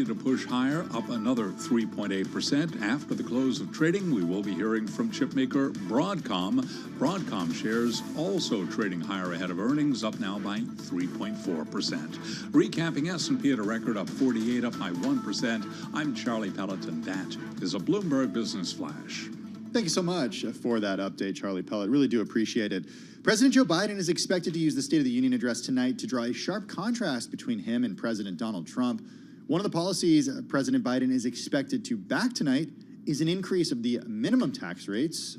To push higher, up another 3.8%. After the close of trading, we will be hearing from chipmaker Broadcom. Broadcom shares also trading higher ahead of earnings, up now by 3.4%. Recapping S&P at a record up 48, up by 1%. I'm Charlie Pelleton. That is a Bloomberg Business Flash. Thank you so much for that update, Charlie Pellet. Really do appreciate it. President Joe Biden is expected to use the State of the Union address tonight to draw a sharp contrast between him and President Donald Trump. One of the policies President Biden is expected to back tonight is an increase of the minimum tax rates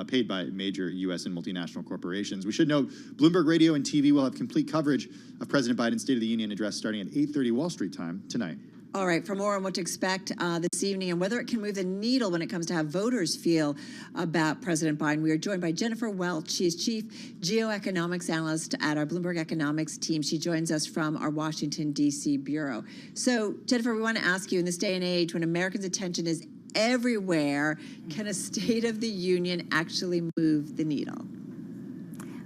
paid by major U.S. and multinational corporations. We should note Bloomberg Radio and TV will have complete coverage of President Biden's State of the Union address starting at 8:30 Wall Street time tonight. All right, for more on what to expect this evening and whether it can move the needle when it comes to how voters feel about President Biden, we are joined by Jennifer Welch. She is Chief Geoeconomics Analyst at our Bloomberg Economics team. She joins us from our Washington, D.C. Bureau. So, Jennifer, we want to ask you, in this day and age when Americans' attention is everywhere, can a State of the Union actually move the needle?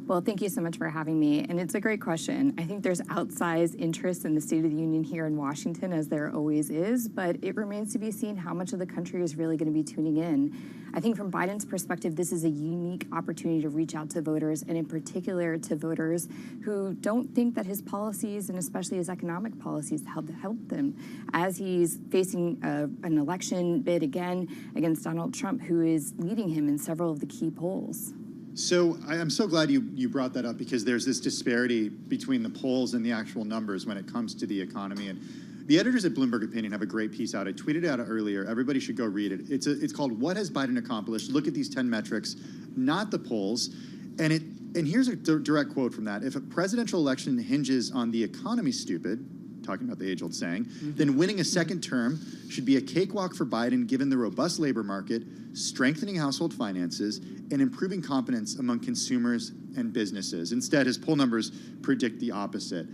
Well, thank you so much for having me. And it's a great question. I think there's outsized interest in the State of the Union here in Washington, as there always is, but it remains to be seen how much of the country is really going to be tuning in. I think from Biden's perspective, this is a unique opportunity to reach out to voters, and in particular to voters who don't think that his policies, and especially his economic policies, help them, as he's facing an election bid again against Donald Trump, who is leading him in several of the key polls. So I'm so glad you brought that up, because there's this disparity between the polls and the actual numbers when it comes to the economy. And the editors at Bloomberg Opinion have a great piece out. I tweeted it out earlier. Everybody should go read it. It's called "What Has Biden Accomplished? Look at these 10 metrics, not the polls." And here's a direct quote from that: "If a presidential election hinges on the economy, stupid," talking about the age-old saying, "then winning a second term should be a cakewalk for Biden, given the robust labor market, strengthening household finances, and improving confidence among consumers and businesses." Instead, his poll numbers predict the opposite.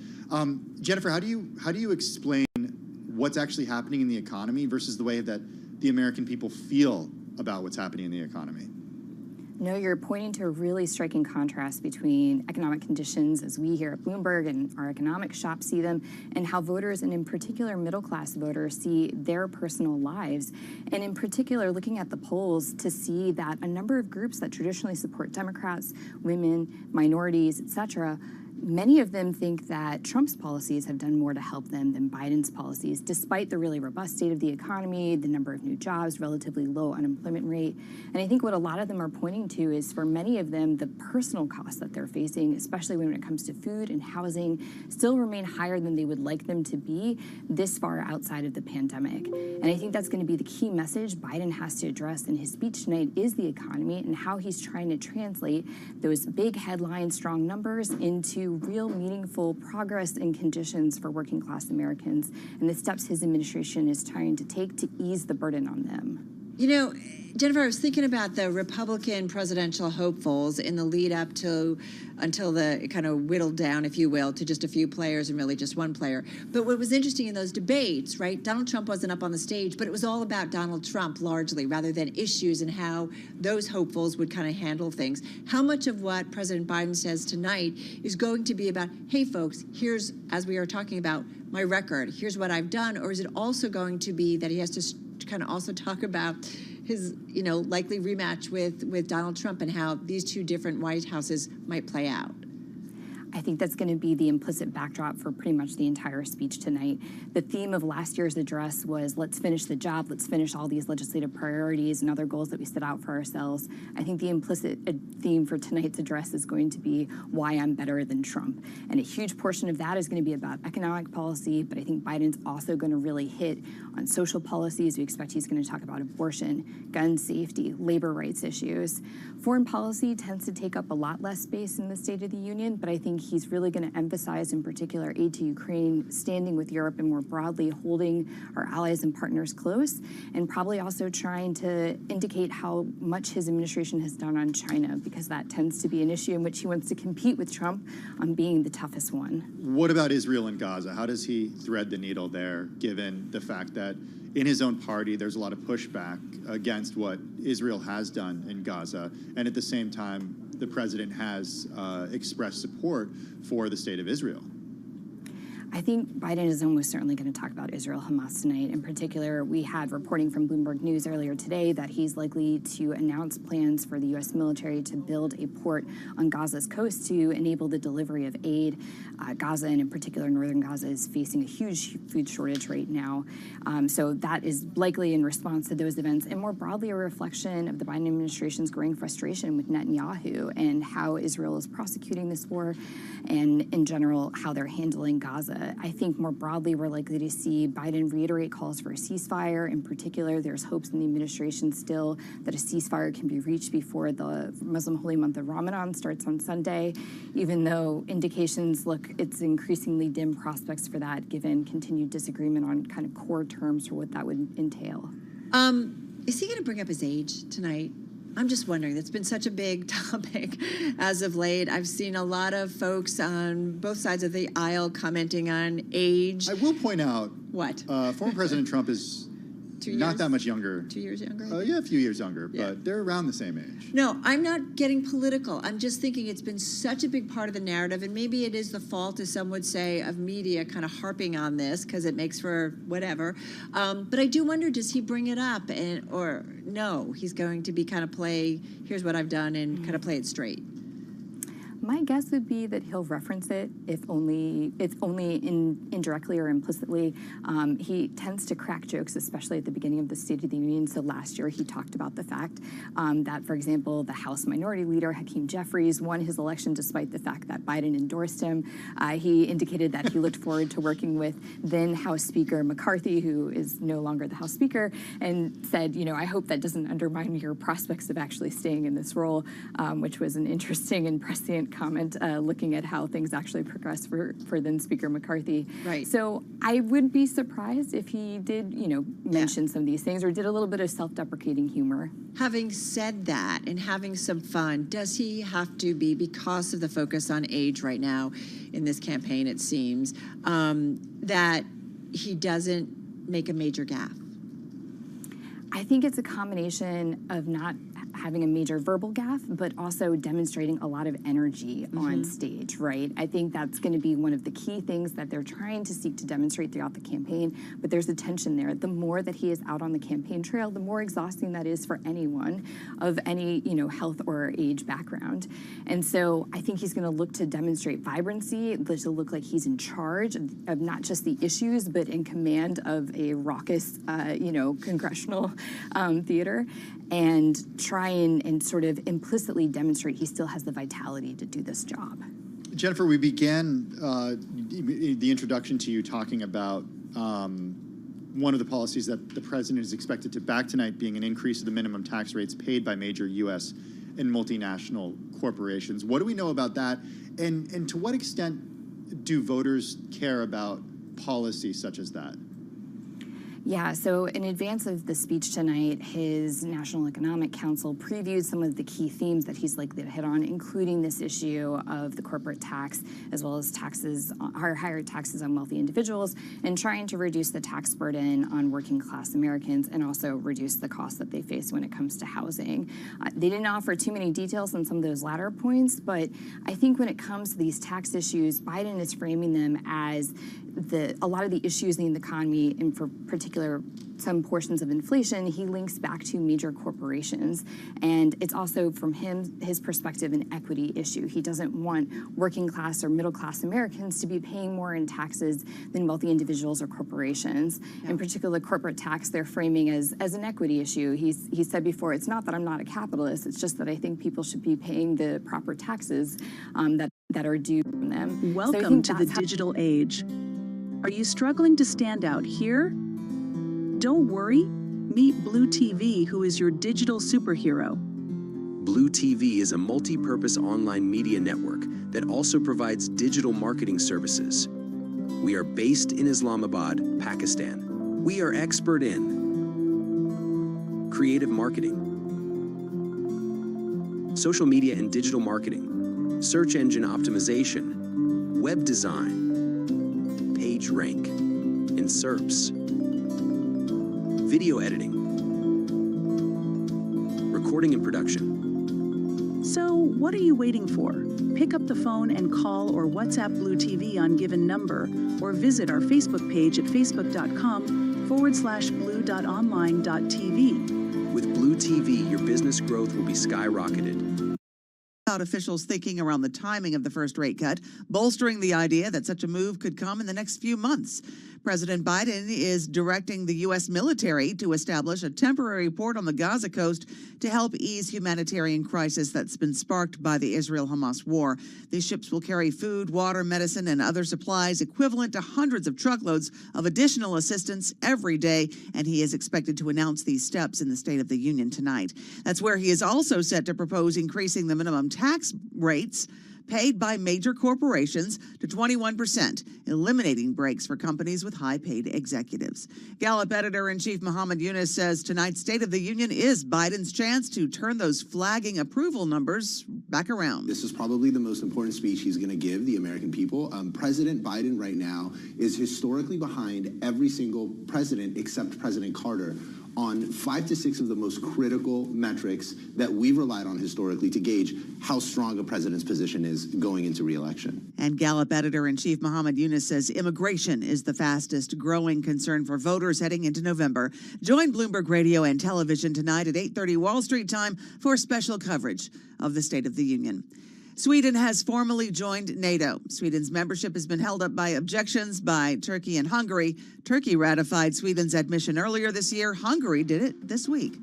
Jennifer, how do you explain what's actually happening in the economy versus the way that the American people feel about what's happening in the economy? No, you're pointing to a really striking contrast between economic conditions as we here at Bloomberg and our economic shop see them, and how voters, and in particular middle-class voters, see their personal lives. And in particular, looking at the polls to see that a number of groups that traditionally support Democrats, women, minorities, etc., many of them think that Trump's policies have done more to help them than Biden's policies, despite the really robust state of the economy, the number of new jobs, relatively low unemployment rate. And I think what a lot of them are pointing to is, for many of them, the personal costs that they're facing, especially when it comes to food and housing, still remain higher than they would like them to be this far outside of the pandemic. And I think that's going to be the key message Biden has to address in his speech tonight, is the economy and how he's trying to translate those big headline strong numbers into real meaningful progress and conditions for working class Americans, and the steps his administration is trying to take to ease the burden on them. You know, Jennifer, I was thinking about the Republican presidential hopefuls in the lead up to until it kind of whittled down, if you will, to just a few players and really just one player. But what was interesting in those debates, right, Donald Trump wasn't up on the stage, but it was all about Donald Trump largely, rather than issues and how those hopefuls would kind of handle things. How much of what President Biden says tonight is going to be about, hey, folks, here's, as we are talking about, my record, here's what I've done, or is it also going to be that he has to kind of also talk about his, likely rematch with Donald Trump and how these two different White Houses might play out? I think that's going to be the implicit backdrop for pretty much the entire speech tonight. The theme of last year's address was, let's finish the job, let's finish all these legislative priorities and other goals that we set out for ourselves. I think the implicit theme for tonight's address is going to be why I'm better than Trump. And a huge portion of that is going to be about economic policy, but I think Biden's also going to really hit on social policies. We expect he's going to talk about abortion, gun safety, labor rights issues. Foreign policy tends to take up a lot less space in the State of the Union, but I think he's really going to emphasize, in particular, aid to Ukraine, standing with Europe, and more broadly holding our allies and partners close, and probably also trying to indicate how much his administration has done on China, because that tends to be an issue in which he wants to compete with Trump on being the toughest one. What about Israel and Gaza? How does he thread the needle there, given the fact that in his own party there's a lot of pushback against what Israel has done in Gaza, and at the same time the president has expressed support for the state of Israel? I think Biden is almost certainly going to talk about Israel-Hamas tonight. In particular, we had reporting from Bloomberg News earlier today that he's likely to announce plans for the U.S. military to build a port on Gaza's coast to enable the delivery of aid. Gaza, and in particular northern Gaza, is facing a huge food shortage right now. So that is likely in response to those events, and more broadly a reflection of the Biden administration's growing frustration with Netanyahu and how Israel is prosecuting this war, and in general, how they're handling Gaza. I think more broadly, we're likely to see Biden reiterate calls for a ceasefire. In particular, there's hopes in the administration still that a ceasefire can be reached before the Muslim holy month of Ramadan starts on Sunday, even though indications look it's increasingly dim prospects for that, given continued disagreement on kind of core terms for what that would entail. Is he going to bring up his age tonight? I'm just wondering. It's been such a big topic as of late. I've seen a lot of folks on both sides of the aisle commenting on age. I will point out, What? Former President Trump is 2 not years? that much younger. 2 years younger? Yeah, a few years younger, Yeah. but they're around the same age. No, I'm not getting political. I'm just thinking it's been such a big part of the narrative, and maybe it is the fault, as some would say, of media kind of harping on this because it makes for whatever. But I do wonder, does he bring it up, or no, he's going to be kind of play, here's what I've done, and kind of play it straight? My guess would be that he'll reference it, if only indirectly or implicitly. He tends to crack jokes, especially at the beginning of the State of the Union. So last year he talked about the fact that, for example, the House Minority Leader, Hakeem Jeffries, won his election despite the fact that Biden endorsed him. He indicated that he looked forward to working with then House Speaker McCarthy, who is no longer the House Speaker, and said, I hope that doesn't undermine your prospects of actually staying in this role, which was an interesting and prescient comment, looking at how things actually progressed for then Speaker McCarthy. Right. So I would be surprised if he did, mention some of these things or did a little bit of self-deprecating humor. Having said that and having some fun, does he have to be, because of the focus on age right now in this campaign, it seems, that he doesn't make a major gaffe? I think it's a combination of not having a major verbal gaffe, but also demonstrating a lot of energy on stage, right? I think that's going to be one of the key things that they're trying to seek to demonstrate throughout the campaign, but there's a tension there. The more that he is out on the campaign trail, the more exhausting that is for anyone of any, health or age background. And so I think he's going to look to demonstrate vibrancy, to look like he's in charge of not just the issues, but in command of a raucous, congressional theater, and try and sort of implicitly demonstrate he still has the vitality to do this job. Jennifer, we began the introduction to you talking about one of the policies that the president is expected to back tonight being an increase of the minimum tax rates paid by major U.S. and multinational corporations. What do we know about that? And to what extent do voters care about policy such as that? Yeah, so in advance of the speech tonight, his National Economic Council previewed some of the key themes that he's likely to hit on, including this issue of the corporate tax, as well as higher taxes on wealthy individuals, and trying to reduce the tax burden on working class Americans, and also reduce the costs that they face when it comes to housing. They didn't offer too many details on some of those latter points, but I think when it comes to these tax issues, Biden is framing them as a lot of the issues in the economy, and for particular some portions of inflation, he links back to major corporations. And it's also, from his perspective, an equity issue. He doesn't want working class or middle class Americans to be paying more in taxes than wealthy individuals or corporations. Yeah. In particular, corporate tax, they're framing as an equity issue. He said before, it's not that I'm not a capitalist, it's just that I think people should be paying the proper taxes that are due from them. Welcome to the digital age. Are you struggling to stand out here? Don't worry. Meet Blue TV, who is your digital superhero. Blue TV is a multi-purpose online media network that also provides digital marketing services. We are based in Islamabad, Pakistan. We are expert in creative marketing, social media and digital marketing, search engine optimization, web design, page rank, and SERPs, video editing, recording and production, So, what are you waiting for? Pick up the phone and call or WhatsApp Blue TV on given number, or visit our Facebook page at facebook.com/blue.online.tv. With Blue TV, your business growth will be skyrocketed. About officials thinking around the timing of the first rate cut, bolstering the idea that such a move could come in the next few months. President Biden is directing the U.S. military to establish a temporary port on the Gaza coast to help ease humanitarian crisis that's been sparked by the Israel-Hamas war. These ships will carry food, water, medicine, and other supplies equivalent to hundreds of truckloads of additional assistance every day, and he is expected to announce these steps in the State of the Union tonight. That's where he is also set to propose increasing the minimum tax rates paid by major corporations to 21%, eliminating breaks for companies with high-paid executives. Gallup editor-in-chief Muhammad Yunus says tonight's State of the Union is Biden's chance to turn those flagging approval numbers back around. This is probably the most important speech he's going to give the American people. President Biden right now is historically behind every single president except President Carter on 5 to 6 of the most critical metrics that we've relied on historically to gauge how strong a president's position is going into re-election. And Gallup editor-in-chief Muhammad Yunus says immigration is the fastest growing concern for voters heading into November. Join Bloomberg Radio and Television tonight at 8:30 Wall Street time for special coverage of the State of the Union. Sweden has formally joined NATO. Sweden's membership has been held up by objections by Turkey and Hungary. Turkey ratified Sweden's admission earlier this year. Hungary did it this week.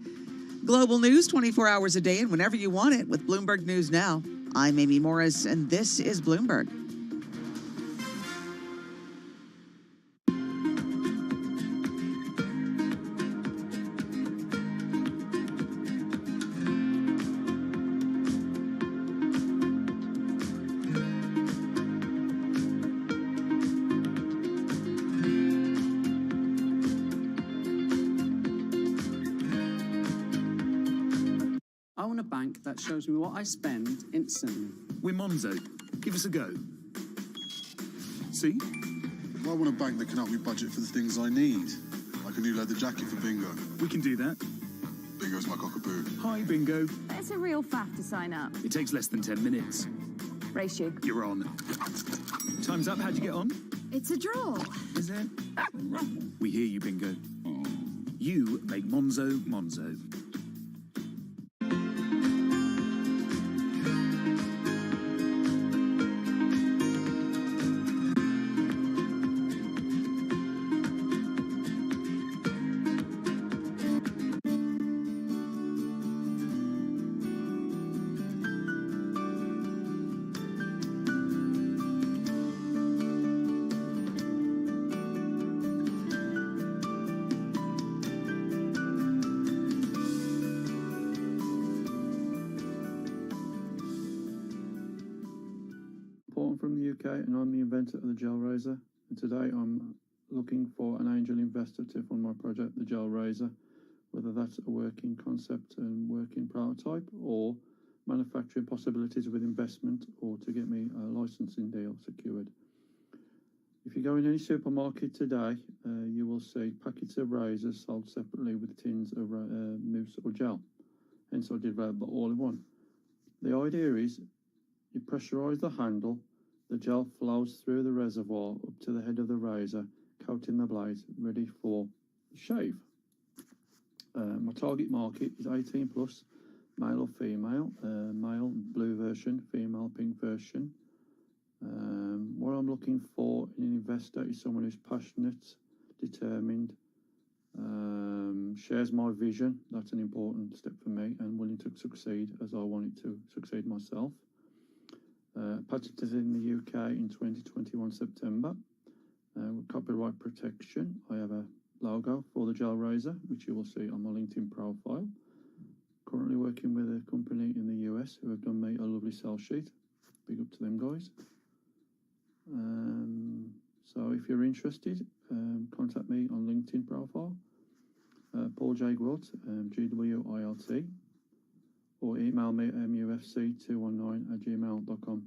Global news 24 hours a day and whenever you want it with Bloomberg News Now. I'm Amy Morris, and this is Bloomberg. I want a bank that shows me what I spend instantly. We're Monzo. Give us a go. See? I want a bank that can help me budget for the things I need. Like a new leather jacket for Bingo. We can do that. Bingo's my cockapoo. Hi, Bingo. It's a real faff to sign up. It takes less than 10 minutes. Race you. You're on. Time's up. How'd you get on? It's a draw. Is it? We hear you, Bingo. You make Monzo Monzo. From the UK, and I'm the inventor of the Gel Razor. And today I'm looking for an angel investor to fund my project, the Gel Razor, whether that's a working concept and working prototype, or manufacturing possibilities with investment, or to get me a licensing deal secured. If you go in any supermarket today, you will see packets of razors sold separately with tins of mousse or gel. Hence I developed the all-in-one. The idea is you pressurise the handle. The gel flows through the reservoir up to the head of the razor, coating the blades, ready for shave. My target market is 18 plus, male or female, male blue version, female pink version. What I'm looking for in an investor is someone who's passionate, determined, shares my vision. That's an important step for me, and willing to succeed as I wanted to succeed myself. Patented in the UK in 2021 September. With copyright protection, I have a logo for the Gel Razor, which you will see on my LinkedIn profile. Currently working with a company in the US who have done me a lovely sell sheet. Big up to them guys. So if you're interested, contact me on LinkedIn profile, Paul J. Gwilt, GWILT, or email me at mufc219@gmail.com.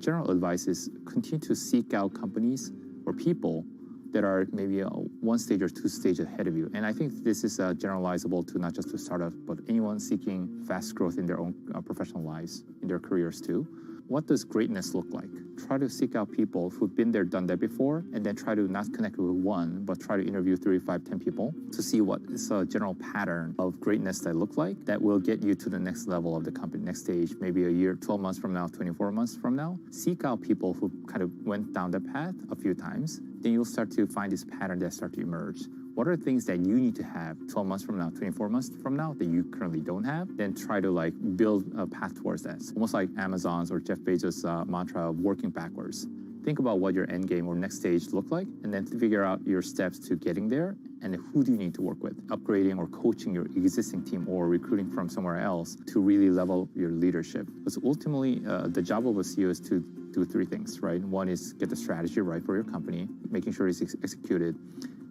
general advice is continue to seek out companies or people that are maybe one stage or two stages ahead of you. And I think this is generalizable to not just to startups, but anyone seeking fast growth in their own professional lives, in their careers too. What does greatness look like? Try to seek out people who've been there, done that before, and then try to not connect with one, but try to interview 3, 5, 10 people to see what is a general pattern of greatness that look like that will get you to the next level of the company, next stage, maybe a year, 12 months from now, 24 months from now. Seek out people who kind of went down that path a few times. Then you'll start to find this pattern that start to emerge. What are things that you need to have 12 months from now, 24 months from now that you currently don't have? Then try to like build a path towards that. It's almost like Amazon's or Jeff Bezos' mantra of working backwards. Think about what your end game or next stage look like, and then figure out your steps to getting there and who do you need to work with, upgrading or coaching your existing team or recruiting from somewhere else to really level your leadership. Because ultimately, the job of a CEO is to do 3 things, right? One is get the strategy right for your company, making sure it's executed,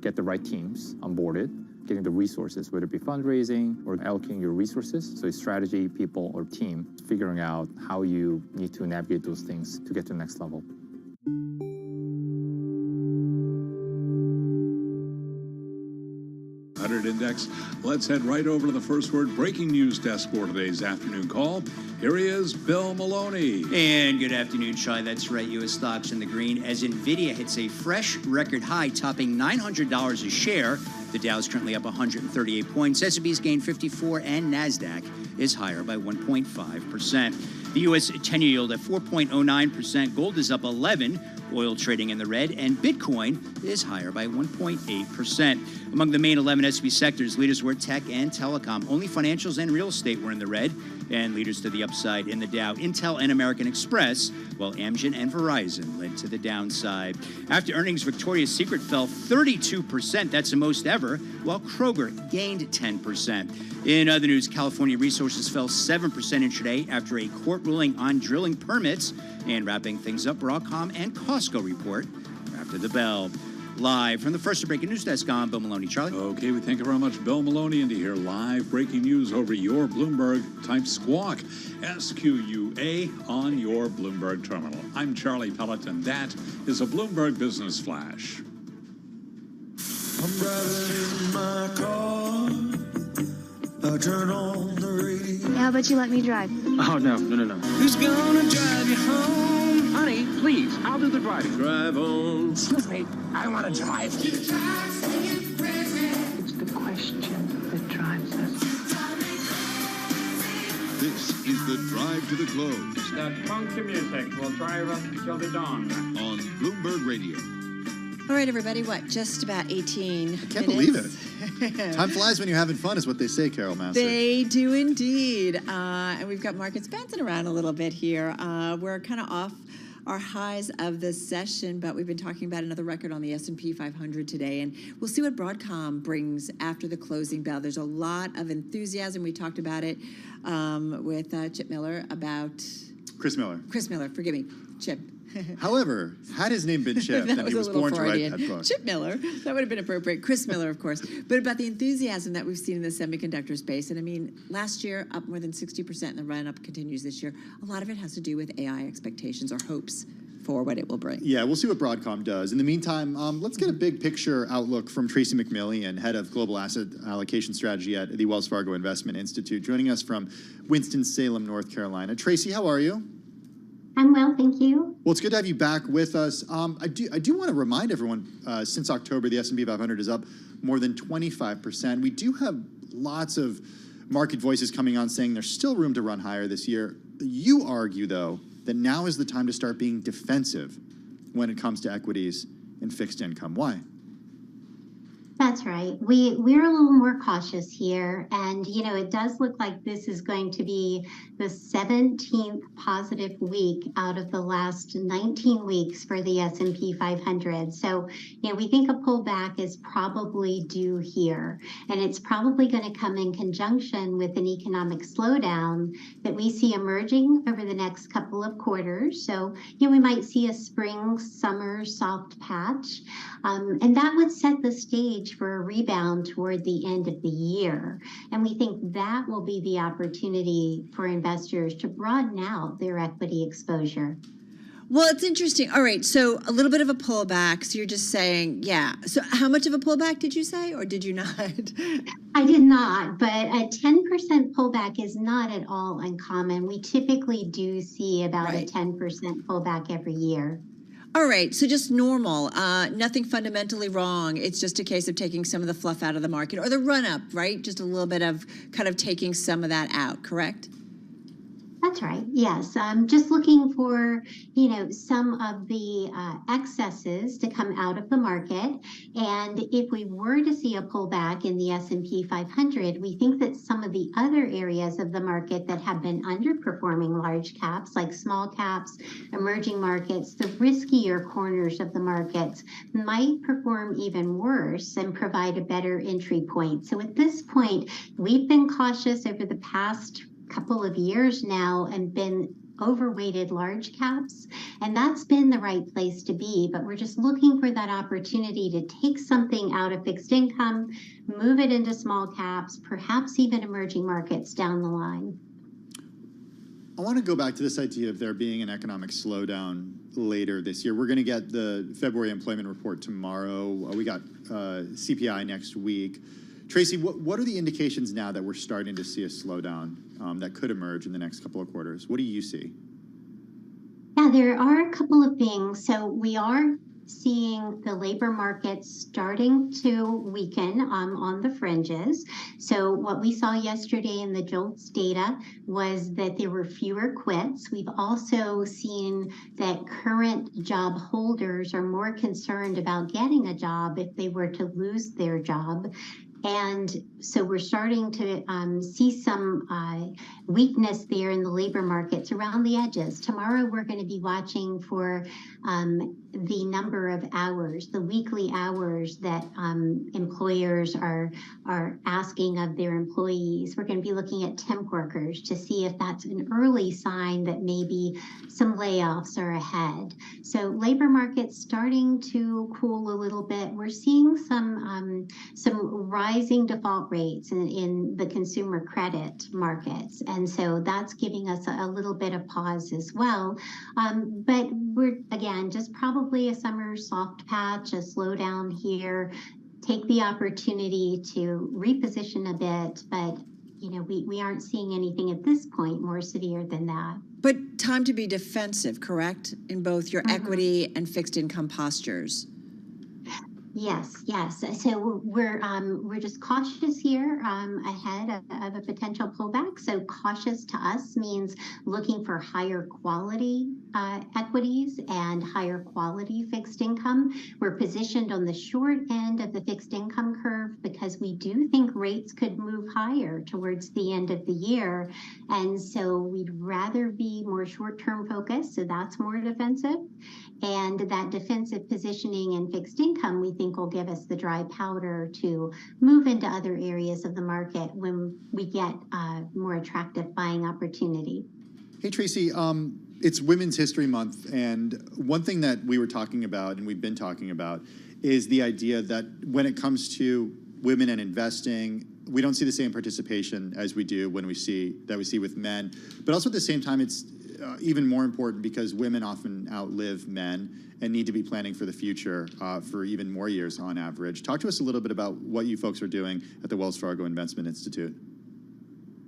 get the right teams onboarded, getting the resources, whether it be fundraising or allocating your resources. So it's strategy, people, or team, figuring out how you need to navigate those things to get to the next level. Index. Let's head right over to the First Word breaking news desk for today's afternoon call. Here he is, Bill Maloney. And good afternoon, Shai. That's right, U.S. stocks in the green as NVIDIA hits a fresh record high, topping $900 a share. The Dow's currently up 138 points. S&P's gained 54, and NASDAQ is higher by 1.5%. The U.S. 10-year yield at 4.09%. Gold is up 11. Oil trading in the red, and Bitcoin is higher by 1.8%. Among the main 11 S&P sectors, leaders were tech and telecom. Only financials and real estate were in the red, and leaders to the upside in the Dow, Intel and American Express, while Amgen and Verizon led to the downside. After earnings, Victoria's Secret fell 32%. That's the most ever, while Kroger gained 10%. In other news, California Resources fell 7% intraday after a court ruling on drilling permits. And wrapping things up, Broadcom and Costco report after the bell. Live from the First Breaking News Desk, I'm Bill Maloney. Charlie? Okay, we thank you very much, Bill Maloney. And to hear live breaking news over your Bloomberg, type SQUAWK, S-Q-U-A, on your Bloomberg terminal. I'm Charlie Pelleton. That is a Bloomberg Business Flash. I'm driving in my car. I turn on the radio. How about you let me drive? Oh, no. Who's gonna drive you home? Honey, please, I'll do the driving. Drive on. Excuse me, I want to drive. It's the question that drives us. This is the Drive to the Close. That funky music will drive us till the dawn. On Bloomberg Radio. All right, everybody, just about 18 I can't believe it. Time flies when you're having fun, is what they say, Carol Master. They do indeed. And we've got markets bouncing around a little bit here. We're kind of off our highs of the session, but we've been talking about another record on the S&P 500 today, and we'll see what Broadcom brings after the closing bell. There's a lot of enthusiasm. We talked about it with Chip Miller about... Chris Miller, forgive me, Chip. However, had his name been Chip, then he was born to write that book. Chip Miller, that would have been appropriate. Chris Miller, of course. But about the enthusiasm that we've seen in the semiconductor space. And I mean, last year, up more than 60%, and the run-up continues this year. A lot of it has to do with AI expectations or hopes for what it will bring. Yeah, we'll see what Broadcom does. In the meantime, let's get a big picture outlook from Tracy McMillian, head of global asset allocation strategy at the Wells Fargo Investment Institute, joining us from Winston-Salem, North Carolina. Tracy, how are you? I'm well, thank you. Well, it's good to have you back with us. I do want to remind everyone, since October, the S&P 500 is up more than 25%. We do have lots of market voices coming on saying there's still room to run higher this year. You argue, though, that now is the time to start being defensive when it comes to equities and fixed income. Why? That's right. We're a little more cautious here. And, it does look like this is going to be the 17th positive week out of the last 19 weeks for the S&P 500. So, we think a pullback is probably due here. And it's probably going to come in conjunction with an economic slowdown that we see emerging over the next couple of quarters. So, we might see a spring, summer soft patch. And that would set the stage for a rebound toward the end of the year. And we think that will be the opportunity for investors to broaden out their equity exposure. Well, it's interesting. All right, so a little bit of a pullback. So you're just saying, yeah. So how much of a pullback did you say, or did you not? I did not, but a 10% pullback is not at all uncommon. We typically do see about a 10% pullback every year. All right, so just normal, nothing fundamentally wrong. It's just a case of taking some of the fluff out of the market, or the run up, right? Just a little bit of kind of taking some of that out, correct? That's right. Yes. Just looking for, some of the excesses to come out of the market. And if we were to see a pullback in the S&P 500, we think that some of the other areas of the market that have been underperforming large caps, like small caps, emerging markets, the riskier corners of the markets might perform even worse and provide a better entry point. So at this point, we've been cautious over the past couple of years now and been overweighted large caps, and that's been the right place to be. But we're just looking for that opportunity to take something out of fixed income, move it into small caps, perhaps even emerging markets down the line. I want to go back to this idea of there being an economic slowdown later this year. We're going to get the February employment report tomorrow. We got CPI next week. Tracy, what are the indications now that we're starting to see a slowdown that could emerge in the next couple of quarters? What do you see? Yeah, there are a couple of things. So we are seeing the labor market starting to weaken on the fringes. So what we saw yesterday in the JOLTS data was that there were fewer quits. We've also seen that current job holders are more concerned about getting a job if they were to lose their job. And so we're starting to see some weakness there in the labor markets around the edges. Tomorrow, we're going to be watching for the number of hours, the weekly hours that employers are asking of their employees. We're going to be looking at temp workers to see if that's an early sign that maybe some layoffs are ahead. So labor markets starting to cool a little bit. We're seeing some rising default rates in the consumer credit markets. And so that's giving us a little bit of pause as well. But we're, again, just probably a summer soft patch, a slowdown here. Take the opportunity to reposition a bit, but we aren't seeing anything at this point more severe than that. But time to be defensive, correct? In both your equity and fixed income postures. Yes. So we're just cautious here ahead of a potential pullback. So cautious to us means looking for higher quality equities and higher quality fixed income. We're positioned on the short end of the fixed income curve because we do think rates could move higher towards the end of the year. And so we'd rather be more short-term focused. So that's more defensive. And that defensive positioning in fixed income, we think will give us the dry powder to move into other areas of the market when we get more attractive buying opportunity. Hey, Tracy, it's Women's History Month, and one thing that we were talking about and we've been talking about is the idea that when it comes to women and investing, we don't see the same participation as we do when we see with men. But also at the same time, it's even more important because women often outlive men and need to be planning for the future for even more years on average. Talk to us a little bit about what you folks are doing at the Wells Fargo Investment Institute.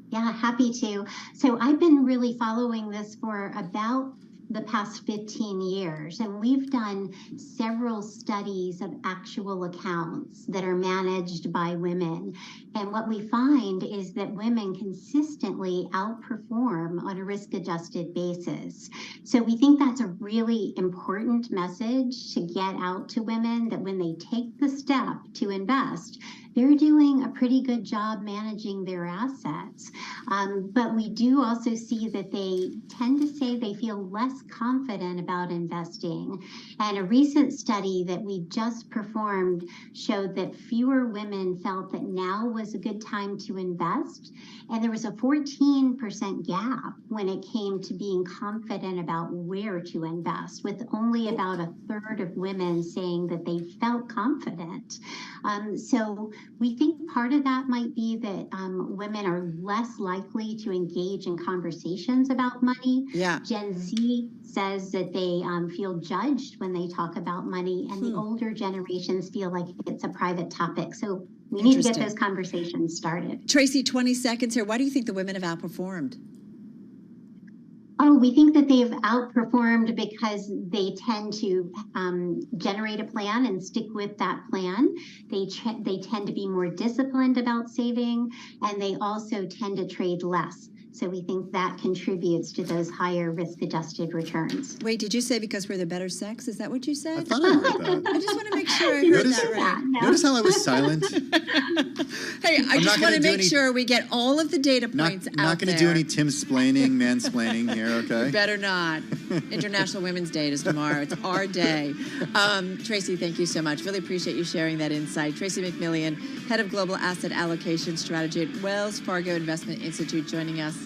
Yeah, happy to. So I've been really following this for about the past 15 years, and we've done several studies of actual accounts that are managed by women. And what we find is that women consistently outperform on a risk-adjusted basis. So we think that's a really important message to get out to women, that when they take the step to invest, they're doing a pretty good job managing their assets. But we do also see that they tend to say they feel less confident about investing. And a recent study that we just performed showed that fewer women felt that now was a good time to invest. And there was a 14% gap when it came to being confident about where to invest, with only about a third of women saying that they felt confident. So we think part of that might be that women are less likely to engage in conversations about money. Yeah. Gen Z says that they feel judged when they talk about money, and the older generations feel like it's a private topic. So we need to get those conversations started. Tracy, 20 seconds here. Why do you think the women have outperformed? Oh, we think that they've outperformed because they tend to generate a plan and stick with that plan. They tend to be more disciplined about saving, and they also tend to trade less. So we think that contributes to those higher risk-adjusted returns. Wait, did you say because we're the better sex? Is that what you said? I thought I heard that. I just want to make sure I heard that right. Notice how I was silent? Hey, I just want to make sure we get all of the data points out there. Not going to do any Tim-splaining, mansplaining here, okay? You better not. International Women's Day is tomorrow. It's our day. Tracy, thank you so much. Really appreciate you sharing that insight. Tracy McMillian, Head of Global Asset Allocation Strategy at Wells Fargo Investment Institute, joining us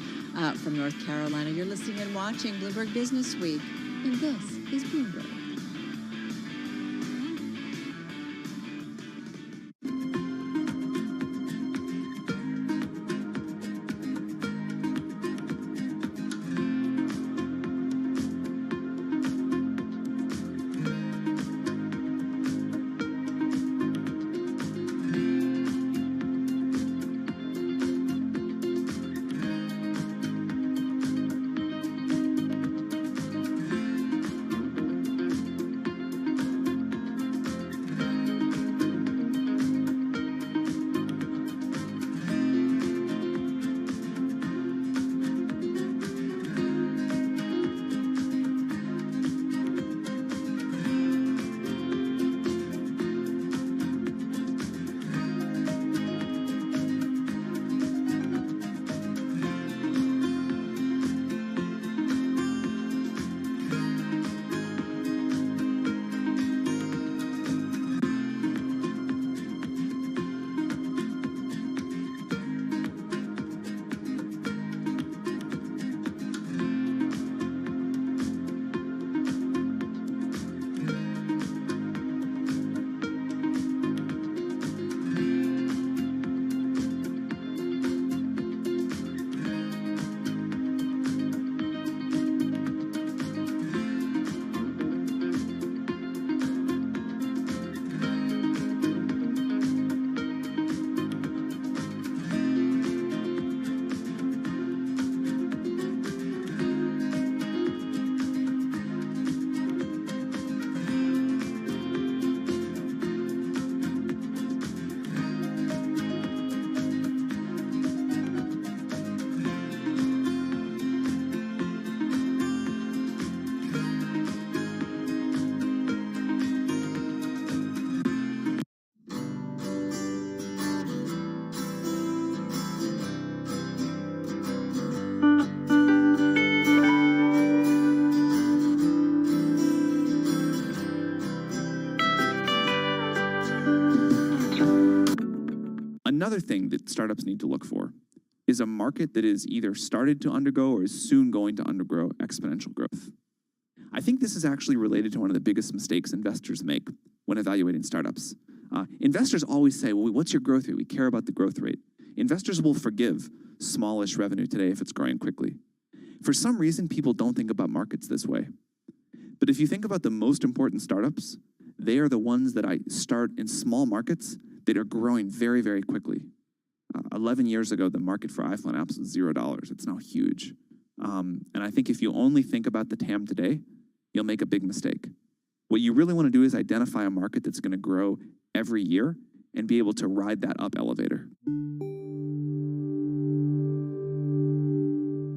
from North Carolina. You're listening and watching Bloomberg Business Week, and this is Bloomberg. Another thing that startups need to look for is a market that is either started to undergo or is soon going to undergo exponential growth. I think this is actually related to one of the biggest mistakes investors make when evaluating startups. Investors always say, well, what's your growth rate? We care about the growth rate. Investors will forgive smallish revenue today if it's growing quickly. For some reason, people don't think about markets this way. But if you think about the most important startups, they are the ones that start in small markets that are growing very, very quickly. 11 years ago, the market for iPhone apps was $0. It's now huge. And I think if you only think about the TAM today, you'll make a big mistake. What you really want to do is identify a market that's going to grow every year and be able to ride that up elevator.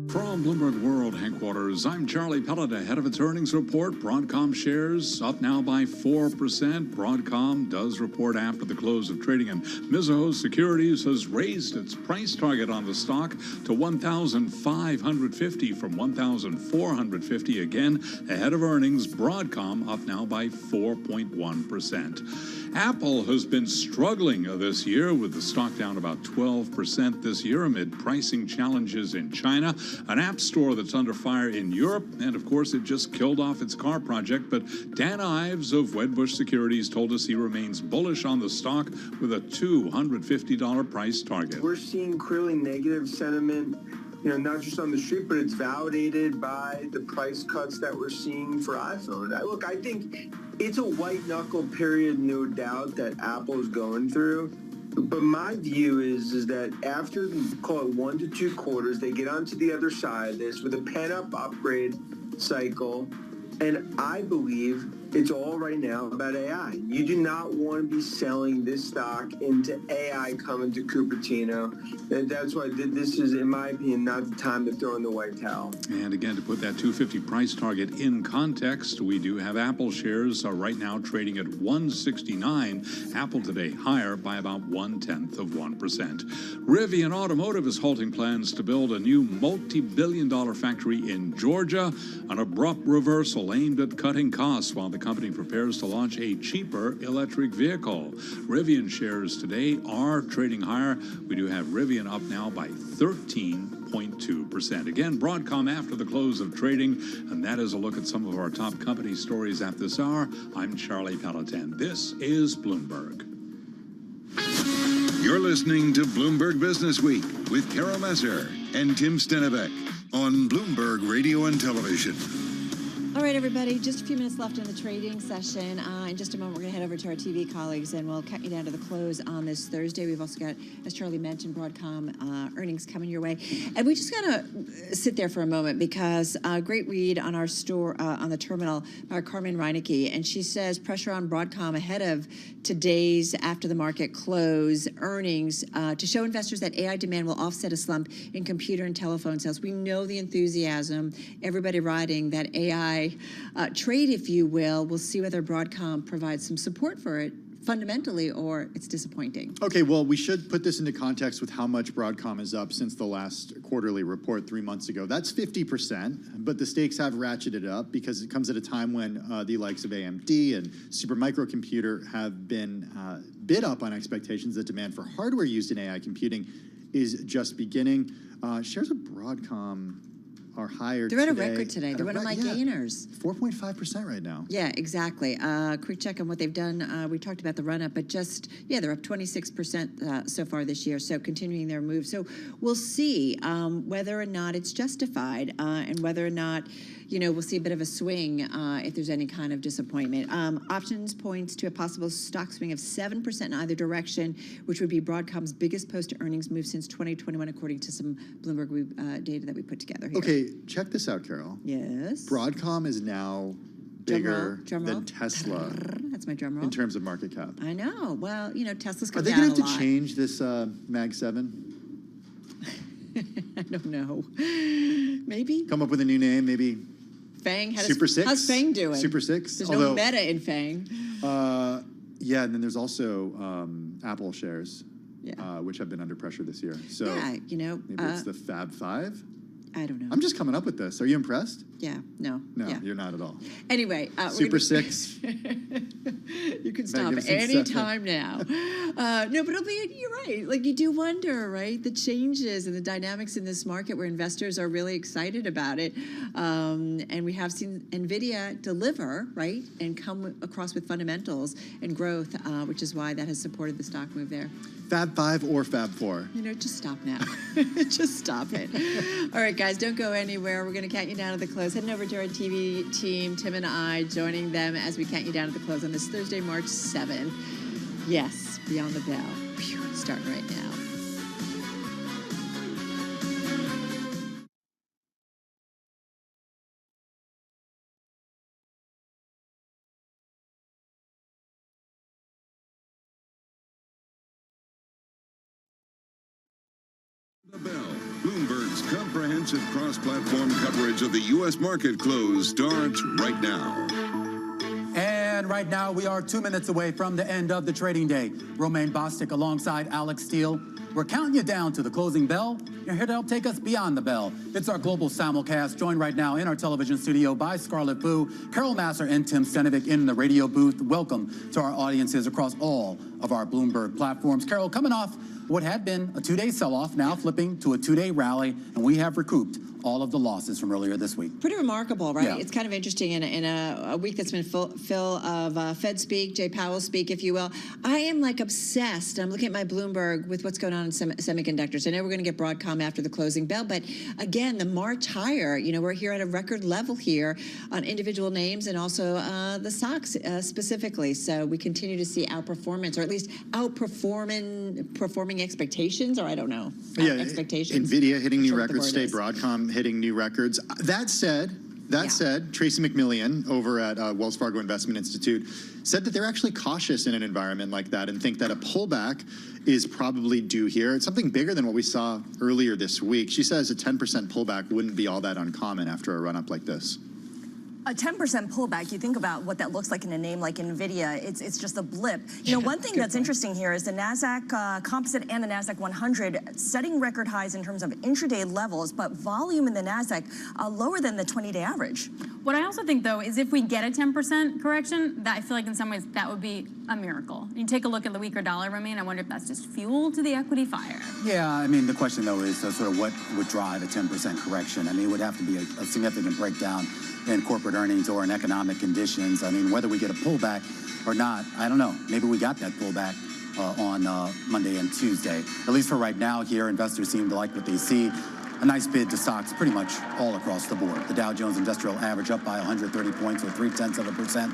From Bloomberg World Headquarters, I'm Charlie Pellet. Ahead of its earnings report, Broadcom shares up now by 4%. Broadcom does report after the close of trading, and Mizuho Securities has raised its price target on the stock to $1,550 from $1,450 again. Ahead of earnings, Broadcom up now by 4.1%. Apple has been struggling this year, with the stock down about 12% this year amid pricing challenges in China, an app store that's under fire in Europe, and of course it just killed off its car project. But Dan Ives of Wedbush Securities told us he remains bullish on the stock with a $250 price target. We're seeing clearly negative sentiment not just on the street, but it's validated by the price cuts that we're seeing for iPhone. Look, I think it's a white knuckle period, no doubt, that Apple's going through. But my view is that after, call it 1 to 2 quarters, they get onto the other side of this with a pent-up upgrade cycle. And I believe it's all right now about AI. You do not want to be selling this stock into AI coming to Cupertino. And that's why this is, in my opinion, not the time to throw in the white towel. And again, to put that 250 price target in context, we do have Apple shares right now trading at 169. Apple today higher by about 0.1%. Rivian Automotive is halting plans to build a new multi-billion-dollar factory in Georgia, an abrupt reversal aimed at cutting costs while the company prepares to launch a cheaper electric vehicle. Rivian shares today are trading higher. We do have Rivian up now by 13.2%. Again, Broadcom after the close of trading, and that is a look at some of our top company stories at this hour. I'm Charlie Pelletan. This is Bloomberg. You're listening to Bloomberg Business Week with Carol Messer and Tim Stenevec on Bloomberg Radio and Television. All right, everybody, just a few minutes left in the trading session. In just a moment, we're going to head over to our TV colleagues, and we'll cut you down to the close on this Thursday. We've also got, as Charlie mentioned, Broadcom earnings coming your way. And we just got to sit there for a moment because a great read on our store, on the terminal, by Carmen Reinecke, and she says pressure on Broadcom ahead of today's after-the-market close earnings to show investors that AI demand will offset a slump in computer and telephone sales. We know the enthusiasm, everybody riding that AI trade, if you will. We'll see whether Broadcom provides some support for it fundamentally or it's disappointing. Okay, well, we should put this into context with how much Broadcom is up since the last quarterly report 3 months ago. That's 50%, but the stakes have ratcheted up because it comes at a time when the likes of AMD and Supermicro Computer have been bid up on expectations that demand for hardware used in AI computing is just beginning. Shares of Broadcom are higher They're today. at a record today. They're one of my gainers. 4.5% right now. Yeah, exactly. Quick check on what they've done. We talked about the run-up, but just, yeah, they're up 26% so far this year, so continuing their move. So we'll see whether or not it's justified and whether or not, we'll see a bit of a swing if there's any kind of disappointment. Options points to a possible stock swing of 7% in either direction, which would be Broadcom's biggest post-earnings move since 2021, according to some Bloomberg data that we put together here. Okay, check this out, Carol. Yes. Broadcom is now bigger than Tesla. That's my drum roll. In terms of market cap. I know. Well, Tesla's come Are they down going to have a to lot. change this Mag 7? I don't know. Maybe. Come up with a new name, maybe. Fang. Super 6? How's Fang doing? Super 6? There's no meta in Fang. Yeah, and then there's also Apple shares, which have been under pressure this year. So yeah, maybe it's the Fab 5? I don't know. I'm just coming up with this. Are you impressed? Yeah, no. No, yeah. You're not at all. Anyway. Super 6. You can stop any time now. No, but you're right. Like, you do wonder, right? The changes and the dynamics in this market where investors are really excited about it. And we have seen NVIDIA deliver, right? And come across with fundamentals and growth, which is why that has supported the stock move there. Fab 5 or Fab 4? Just stop now. Just stop it. All right, guys, don't go anywhere. We're going to count you down to the close. Heading over to our TV team, Tim and I, joining them as we count you down to the close on this Thursday, March 7th. Yes, Beyond the Bell. Phew, starting right now. The Bell, Bloomberg's comprehensive cross-platform coverage of the U.S. market close starts right now. And right now, we are 2 minutes away from the end of the trading day. Romaine Bostic alongside Alex Steele. We're counting you down to the closing bell. You're here to help take us beyond the bell. It's our global simulcast, joined right now in our television studio by Scarlett Fu, Carol Masser, and Tim Stenevec in the radio booth. Welcome to our audiences across all of our Bloomberg platforms. Carol, coming off what had been a two-day sell-off, now flipping to a two-day rally, and we have recouped all of the losses from earlier this week. Pretty remarkable, right? Yeah. It's kind of interesting in a week that's been full of Fed speak, Jay Powell speak, if you will. I am like obsessed. I'm looking at my Bloomberg with what's going on in semiconductors. I know we're going to get Broadcom after the closing bell, but again, the March higher, you know, we're here at a record level here on individual names and also the stocks specifically. So we continue to see outperformance, or at least performing expectations, or I don't know. Yeah, expectations. NVIDIA hitting new Sure what the records word today, is. Broadcom hitting new records. That said, Tracy McMillian over at Wells Fargo Investment Institute said that they're actually cautious in an environment like that and think that a pullback is probably due here. It's something bigger than what we saw earlier this week. She says a 10% pullback wouldn't be all that uncommon after a run-up like this. A 10% pullback, you think about what that looks like in a name like NVIDIA, it's just a blip. You know, one thing that's interesting here is the NASDAQ Composite and the NASDAQ 100 setting record highs in terms of intraday levels, but volume in the NASDAQ lower than the 20-day average. What I also think, though, is if we get a 10% correction, that I feel like in some ways that would be a miracle. You take a look at the weaker dollar, Romain, I wonder if that's just fuel to the equity fire. Yeah, I mean, the question, though, is sort of what would drive a 10% correction? I mean, it would have to be a significant breakdown in corporate earnings or in economic conditions. I mean, whether we get a pullback or not, I don't know. Maybe we got that pullback on Monday and Tuesday. At least for right now here, investors seem to like what they see. A nice bid to stocks pretty much all across the board. The Dow Jones Industrial Average up by 130 points or 0.3%.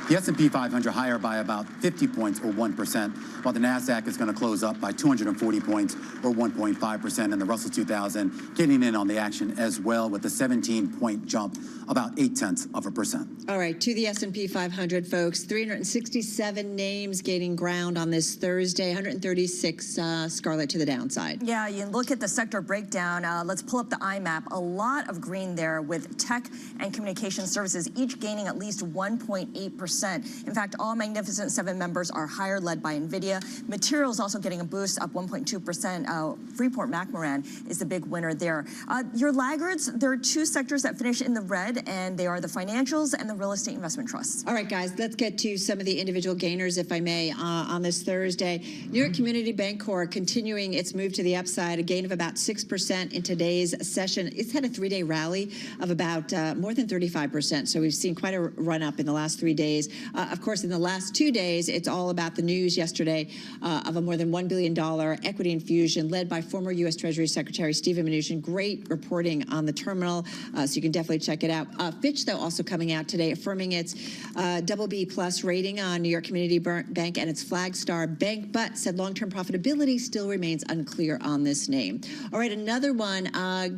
The S&P 500 higher by about 50 points or 1%, while the NASDAQ is going to close up by 240 points or 1.5%, and the Russell 2000 getting in on the action as well with a 17-point jump, about 0.8%. All right, to the S&P 500, folks, 367 names gaining ground on this Thursday, 136 Scarlet to the downside. Yeah, you look at the sector breakdown. Let's pull up the IMAP. A lot of green there with tech and communication services, each gaining at least 1.8%. In fact, all Magnificent Seven members are higher, led by NVIDIA. Materials also getting a boost, up 1.2%. Freeport-McMoRan is the big winner there. Your laggards, there are two sectors that finish in the red, and they are the financials and the real estate investment trusts. All right, guys, let's get to some of the individual gainers, if I may, on this Thursday. New York Community Bancorp continuing its move to the upside, a gain of about 6% in today's session. It's had a three-day rally of about more than 35%, so we've seen quite a run-up in the last 3 days. Of course, in the last 2 days, it's all about the news yesterday of a more than $1 billion equity infusion led by former U.S. Treasury Secretary Steven Mnuchin. Great reporting on the terminal, so you can definitely check it out. Fitch, though, also coming out today, affirming its BB+ rating on New York Community Bank and its Flagstar Bank, but said long-term profitability still remains unclear on this name. All right, another one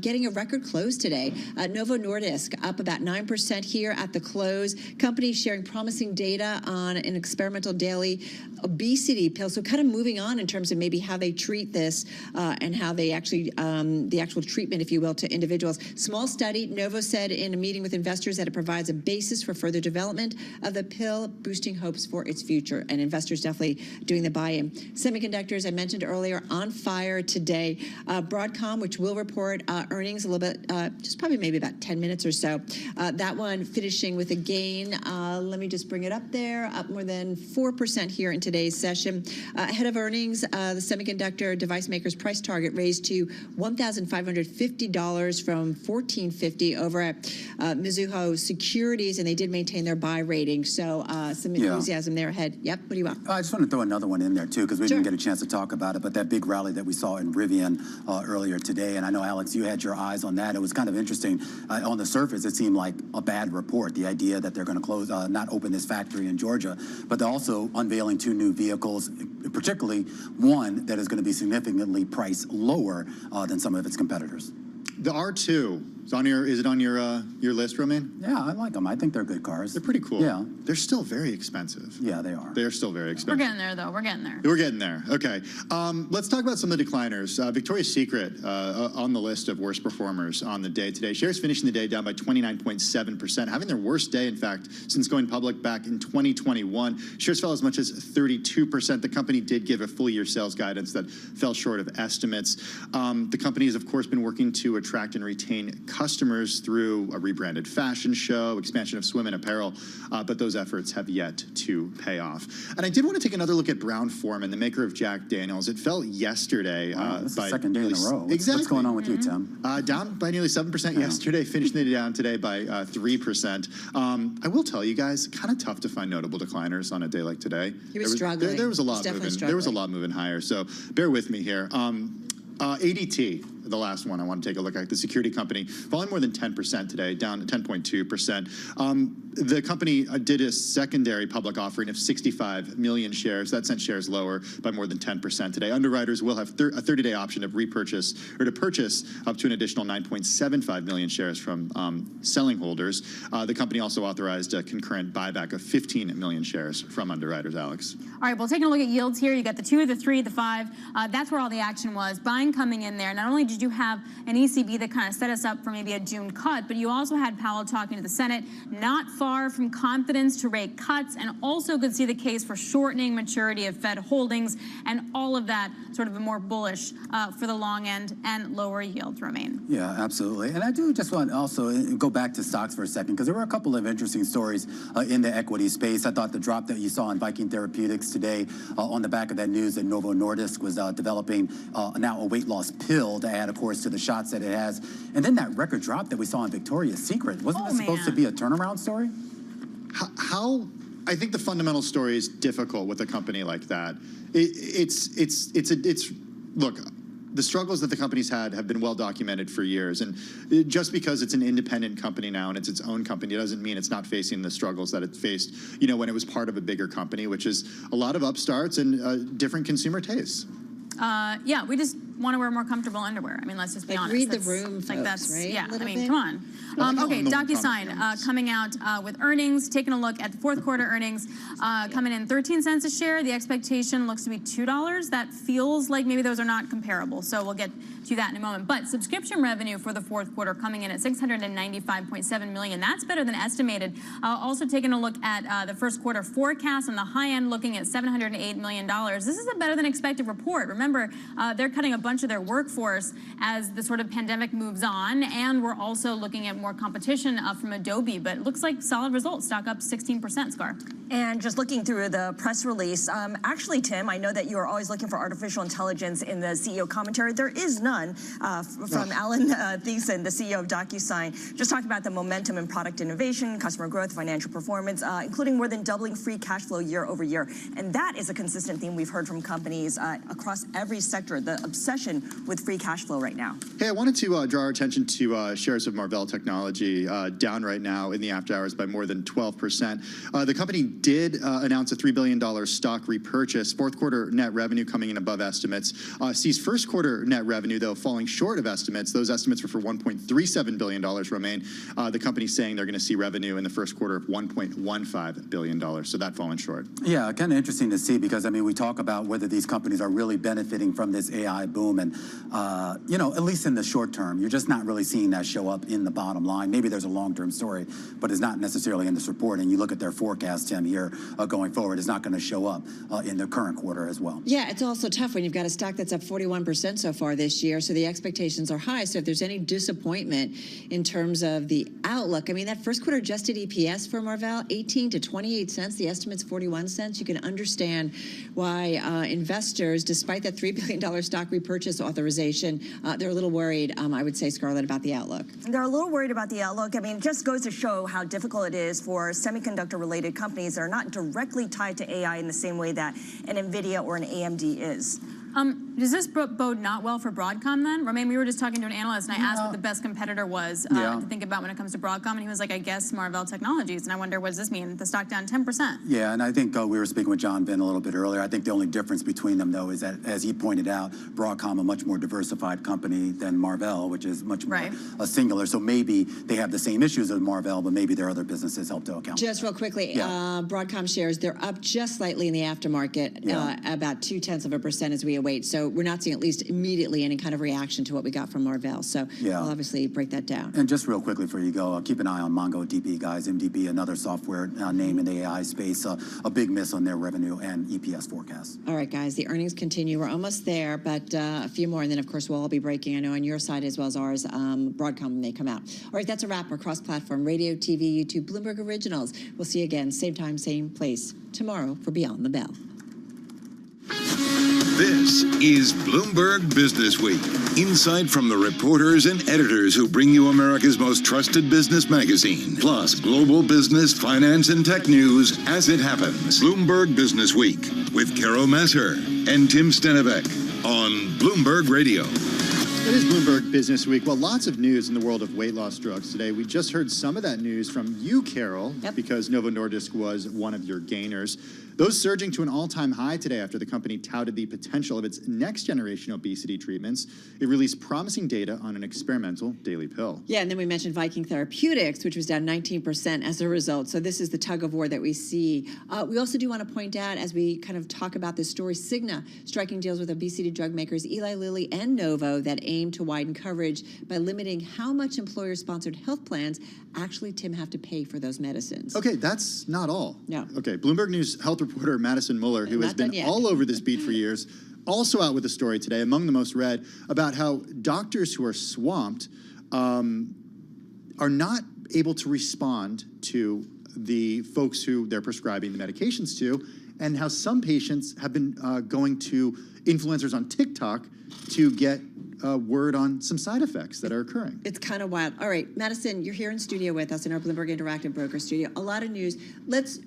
getting a record close today. Novo Nordisk up about 9% here at the close. Company sharing promising data on an experimental daily obesity pill. So kind of moving on in terms of maybe how they treat this and how they actually, the actual treatment, if you will, to individuals. Small study, Novo said in a meeting with investors that it provides a basis for further development of the pill, boosting hopes for its future. And investors definitely doing the buy-in. Semiconductors, I mentioned earlier, on fire today. Broadcom, which will report earnings a little bit, just probably maybe about 10 minutes or so. That one finishing with a gain. Let me just bring it up there, up more than 4% here in today's session. Ahead of earnings, the semiconductor device maker's price target raised to $1,550 from $1,450 over at Mizuho Securities, and they did maintain their buy rating. So some enthusiasm there ahead. Yep, what do you want? I just want to throw another one in there, too, because we didn't get a chance to talk about it, but that big rally that we saw in Rivian earlier today, and I know, Alex, you had your eyes on that. It was kind of interesting. On the surface, it seemed like a bad report, the idea that they're going to close, not open this factory in Georgia, but they're also unveiling 2 new vehicles, particularly one that is going to be significantly priced lower than some of its competitors. The R2. Is it on your list, Romain? Yeah, I like them. I think they're good cars. They're pretty cool. Yeah. They're still very expensive. Yeah, they are. They're still very expensive. We're getting there, though. We're getting there. We're getting there. Okay. Let's talk about some of the decliners. Victoria's Secret on the list of worst performers on the day today. Shares finishing the day down by 29.7%, having their worst day, in fact, since going public back in 2021. Shares fell as much as 32%. The company did give a full-year sales guidance that fell short of estimates. The company has, of course, been working to attract and retain customers through a rebranded fashion show, expansion of swim and apparel, but those efforts have yet to pay off. And I did want to take another look at Brown-Forman, the maker of Jack Daniels. It fell yesterday. That's the second day in a row. Exactly. What's going on with you, Tim? Down by nearly 7% yesterday, finished it down today by 3%. I will tell you guys, kind of tough to find notable decliners on a day like today. He was struggling. There was a lot He was definitely moving. There was a lot moving higher. So bear with me here. ADT, the last one I want to take a look at, the security company, falling more than 10% today, down 10.2%. The company did a secondary public offering of 65 million shares. That sent shares lower by more than 10% today. Underwriters will have a 30-day option of repurchase or to purchase up to an additional 9.75 million shares from selling holders. The company also authorized a concurrent buyback of 15 million shares from underwriters, Alex. All right, well, taking a look at yields here, you got the 2, the 3, the 5. That's where all the action was. Buying coming in there. Not only did you have an ECB that kind of set us up for maybe a June cut, but you also had Powell talking to the Senate, not far from confidence to rate cuts, and also could see the case for shortening maturity of Fed holdings, and all of that sort of a more bullish for the long end and lower yields remain. Yeah, absolutely. And I do just want to also go back to stocks for a second, because there were a couple of interesting stories in the equity space. I thought the drop that you saw in Viking Therapeutics today on the back of that news that Novo Nordisk was developing now a weight loss pill to add, of course, to the shots that it has. And then that record drop that we saw in Victoria's Secret. Wasn't that supposed to be a turnaround story? I think the fundamental story is difficult with a company like that. Look, the struggles that the company's had have been well documented for years, and just because it's an independent company now and it's its own company doesn't mean it's not facing the struggles that it faced, when it was part of a bigger company, which is a lot of upstarts and different consumer tastes. Yeah, we just want to wear more comfortable underwear. I mean, let's just be honest. Read the room, like folks, that's right? Yeah, I mean, come on. Okay, DocuSign coming out with earnings. Taking a look at the fourth quarter earnings, coming in 13 cents a share. The expectation looks to be $2. That feels like maybe those are not comparable. So we'll get to that in a moment. But subscription revenue for the fourth quarter coming in at $695.7 million. That's better than estimated. Also taking a look at the first quarter forecast on the high end, looking at $708 million. This is a better than expected report. Remember, they're cutting a bunch of their workforce as the sort of pandemic moves on, and we're also looking at more competition from Adobe, but it looks like solid results. Stock up 16%, Scar. And just looking through the press release, actually, Tim, I know that you are always looking for artificial intelligence in the CEO commentary. There is none from Alan Thiessen, the CEO of DocuSign, just talking about the momentum in product innovation, customer growth, financial performance, including more than doubling free cash flow year over year. And that is a consistent theme we've heard from companies across every sector, the obsession with free cash flow right now. Hey, I wanted to draw our attention to shares of Marvell Technology down right now in the after hours by more than 12%. The company did announce a $3 billion stock repurchase. Fourth quarter net revenue coming in above estimates. Sees first quarter net revenue, though, falling short of estimates. Those estimates were for $1.37 billion remain. The company's saying they're going to see revenue in the first quarter of $1.15 billion. So that falling short. Yeah, kind of interesting to see, because, I mean, we talk about whether these companies are really benefiting from this AI boom. And, at least in the short term, you're just not really seeing that show up in the bottom line. Maybe there's a long-term story, but it's not necessarily in this report. And you look at their forecast, Tim, here going forward, it's not going to show up in the current quarter as well. Yeah, it's also tough when you've got a stock that's up 41% so far this year, so the expectations are high. So if there's any disappointment in terms of the outlook, I mean, that first quarter adjusted EPS for Marvell, 18 to 28 cents. The estimate's 41 cents. You can understand why investors, despite that $3 billion stock repurchase authorization, they're a little worried, I would say, Scarlett, about the outlook. They're a little worried about the outlook. I mean, it just goes to show how difficult it is for semiconductor-related companies that are not directly tied to AI in the same way that an NVIDIA or an AMD is. Does this bode not well for Broadcom then? Romain, we were just talking to an analyst, and I asked what the best competitor was to think about when it comes to Broadcom, and he was like, I guess Marvell Technologies. And I wonder, what does this mean? The stock down 10%. Yeah, and I think we were speaking with John Vin a little bit earlier. I think the only difference between them, though, is that, as he pointed out, Broadcom a much more diversified company than Marvell, which is much more singular. So maybe they have the same issues as Marvell, but maybe their other businesses help to account. Just real quickly, Broadcom shares, they're up just slightly in the aftermarket, about 0.2% as we media weight. So we're not seeing at least immediately any kind of reaction to what we got from Marvell. So Yeah. we'll obviously break that down. And just real quickly before you go, keep an eye on MongoDB, guys. MDB, another software name in the AI space, a big miss on their revenue and EPS forecasts. All right, guys, the earnings continue. We're almost there, but a few more, and then, of course, we'll all be breaking, I know, on your side as well as ours, Broadcom when they come out. All right, that's a wrap. Our cross-platform, radio, TV, YouTube, Bloomberg Originals. We'll see you again, same time, same place, tomorrow for Beyond the Bell. This is Bloomberg Business Week. Insight from the reporters and editors who bring you America's most trusted business magazine. Plus, global business, finance, and tech news as it happens. Bloomberg Business Week with Carol Masser and Tim Stenevec on Bloomberg Radio. It is Bloomberg Business Week. Well, lots of news in the world of weight loss drugs today. We just heard some of that news from you, Carol, because Novo Nordisk was one of your gainers. Those surging to an all-time high today after the company touted the potential of its next-generation obesity treatments. It released promising data on an experimental daily pill. Yeah, and then we mentioned Viking Therapeutics, which was down 19% as a result. So this is the tug of war that we see. We also do want to point out, as we kind of talk about this story, Cigna striking deals with obesity drug makers Eli Lilly and Novo that aim to widen coverage by limiting how much employer-sponsored health plans actually, Tim, have to pay for those medicines. Okay, that's not all. No. Okay, Bloomberg News health reporter Madison Muller, who has been all over this beat for years, also out with a story today, among the most read, about how doctors who are swamped are not able to respond to the folks who they're prescribing the medications to, and how some patients have been going to influencers on TikTok to get word on some side effects that are occurring. It's kind of wild. All right, Madison, you're here in studio with us in our Bloomberg Interactive Broker studio. A lot of news.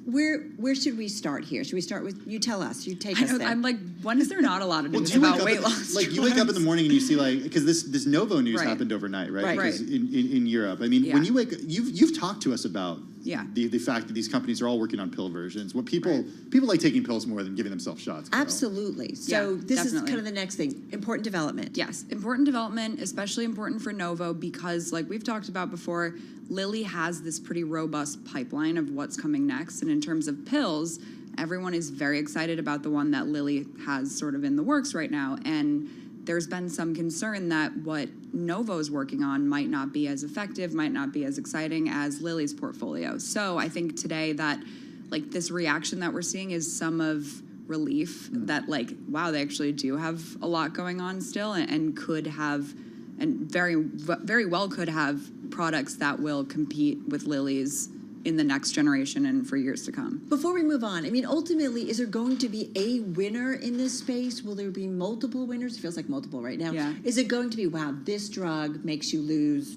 Where should we start here? Should we start with, you tell us, you take us there. I'm like, when is there not a lot of news do you about wake weight up loss? Like, you wake up in the morning and you see, like, because this Novo news happened overnight, right? Right. Because in Europe. I mean, when you wake up, you've talked to us about the fact that these companies are all working on pill versions. What people like taking pills more than giving themselves shots. Carol. Absolutely. So this is kind of the next thing. Important development. Yes, important development, especially important for Novo because, like we've talked about before, Lilly has this pretty robust pipeline of what's coming next. And in terms of pills, everyone is very excited about the one that Lilly has sort of in the works right now. And there's been some concern that what Novo's working on might not be as effective, might not be as exciting as Lilly's portfolio. So I think today that, like, this reaction that we're seeing is some of relief that, like, wow, they actually do have a lot going on still and could have, and very well could have products that will compete with Lilly's in the next generation and for years to come. Before we move on, I mean, ultimately, is there going to be a winner in this space? Will there be multiple winners? It feels like multiple right now. Yeah. Is it going to be, wow, this drug makes you lose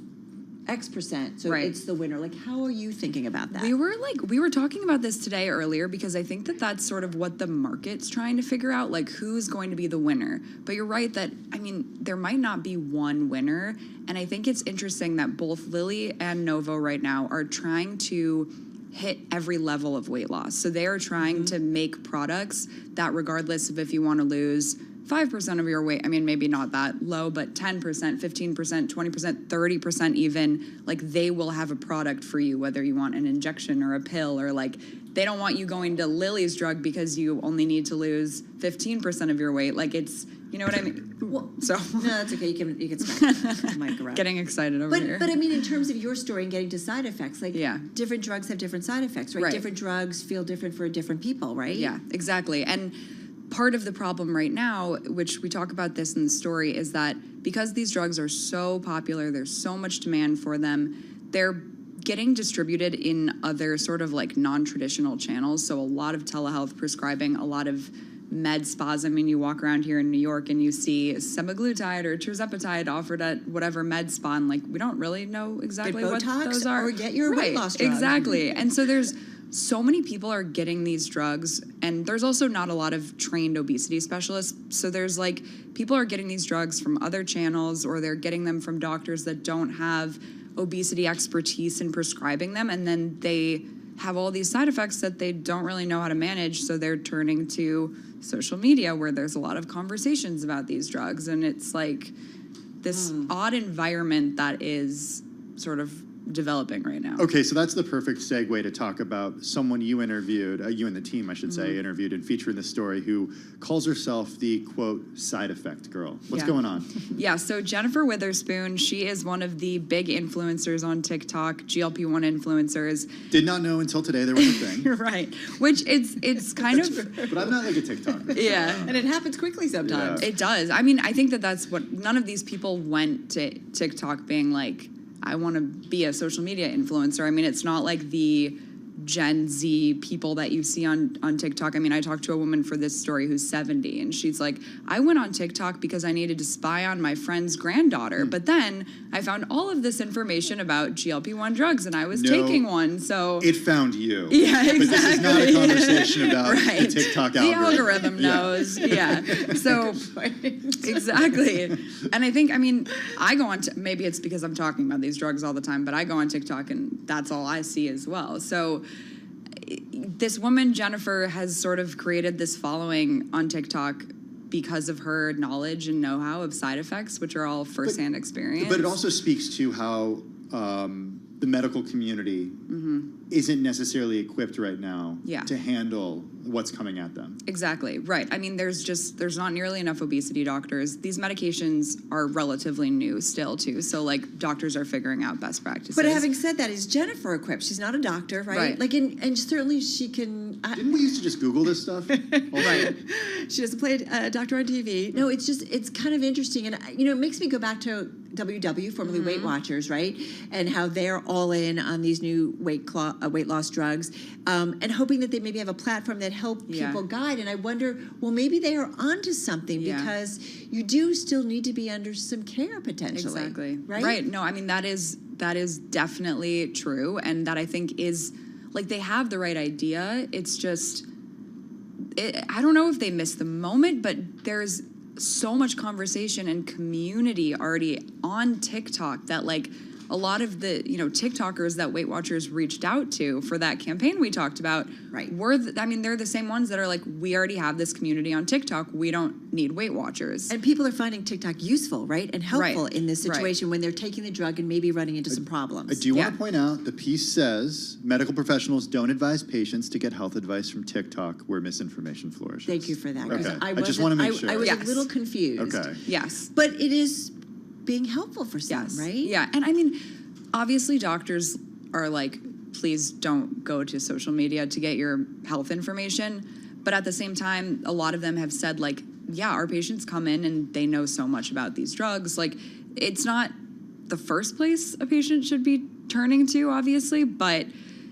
X%, so it's the winner? Like, how are you thinking about that? We were talking about this today earlier because I think that that's sort of what the market's trying to figure out, like who's going to be the winner. But you're right that, I mean, there might not be one winner. And I think it's interesting that both Lilly and Novo right now are trying to hit every level of weight loss. So they are trying to make products that, regardless of if you want to lose 5% of your weight, I mean, maybe not that low, but 10%, 15%, 20%, 30% even, like they will have a product for you, whether you want an injection or a pill, or like they don't want you going to Lilly's drug because you only need to lose 15% of your weight. Like it's, you know what I mean? Well, so no, that's okay. You can smack the mic around. Getting excited over here. But I mean, in terms of your story and getting to side effects, like different drugs have different side effects, right? Different drugs feel different for different people, right? Yeah, exactly. And part of the problem right now, which we talk about this in the story, is that because these drugs are so popular, there's so much demand for them, they're getting distributed in other sort of like non-traditional channels. So a lot of telehealth prescribing, a lot of med spas. I mean, you walk around here in New York and you see semaglutide or tirzepatide offered at whatever med spa, and like we don't really know exactly what those are. Or get your weight loss drug. Exactly. And so there's so many people are getting these drugs, and there's also not a lot of trained obesity specialists. So there's like people are getting these drugs from other channels, or they're getting them from doctors that don't have obesity expertise in prescribing them, and then they have all these side effects that they don't really know how to manage. So they're turning to social media where there's a lot of conversations about these drugs, and it's like this odd environment that is sort of developing right now. Okay, so that's the perfect segue to talk about someone you interviewed, you and the team, I should say, interviewed and featured in the story, who calls herself the, quote, side effect girl. What's going on? Yeah, so Jennifer Witherspoon, she is one of the big influencers on TikTok, GLP-1 influencers. Did not know until today there was a thing. Right, which it's kind of... But I'm not like a TikToker. Yeah. And it happens quickly sometimes. It does. I mean, I think that's what, none of these people went to TikTok being like, I want to be a social media influencer. I mean, it's not like the Gen Z people that you see on TikTok. I mean, I talked to a woman for this story who's 70, and she's like, I went on TikTok because I needed to spy on my friend's granddaughter. But then I found all of this information about GLP-1 drugs, and I was taking one, so... It found you. Yeah, exactly. But this is not a conversation about the TikTok algorithm. The algorithm knows, yeah. So, exactly. And I think, I mean, I go on, maybe it's because I'm talking about these drugs all the time, but I go on TikTok and that's all I see as well. So this woman, Jennifer, has sort of created this following on TikTok because of her knowledge and know-how of side effects, which are all firsthand experience. But it also speaks to how the medical community isn't necessarily equipped right now to handle what's coming at them. Exactly, right. I mean, there's not nearly enough obesity doctors. These medications are relatively new still, too. So, like, doctors are figuring out best practices. But having said that, is Jennifer equipped? She's not a doctor, right? Like, and certainly she can... Didn't we used to just Google this stuff? Right. She doesn't play a doctor on TV. No, it's kind of interesting. And, you know, it makes me go back to WW, formerly Weight Watchers, right? And how they're all in on these new weight loss drugs, and hoping that they maybe have a platform that help people guide. And I wonder, well, maybe they are onto something because you do still need to be under some care potentially. Exactly. Right? Right. No, I mean, that is definitely true. And that I think is, like, they have the right idea. It's just, I don't know if they missed the moment, but there's so much conversation and community already on TikTok that, like, a lot of the, you know, TikTokers that Weight Watchers reached out to for that campaign we talked about, I mean, they're the same ones that are like, we already have this community on TikTok. We don't need Weight Watchers. And people are finding TikTok useful, right? And helpful in this situation when they're taking the drug and maybe running into some problems. I do want to point out, the piece says, medical professionals don't advise patients to get health advice from TikTok where misinformation flourishes. Thank you for that. Okay. I just want to make sure. I was a little confused. Okay. Yes. But it is being helpful for some, right? Yeah, and I mean, obviously doctors are like, please don't go to social media to get your health information. But at the same time, a lot of them have said, like, yeah, our patients come in and they know so much about these drugs. Like, it's not the first place a patient should be turning to, obviously, but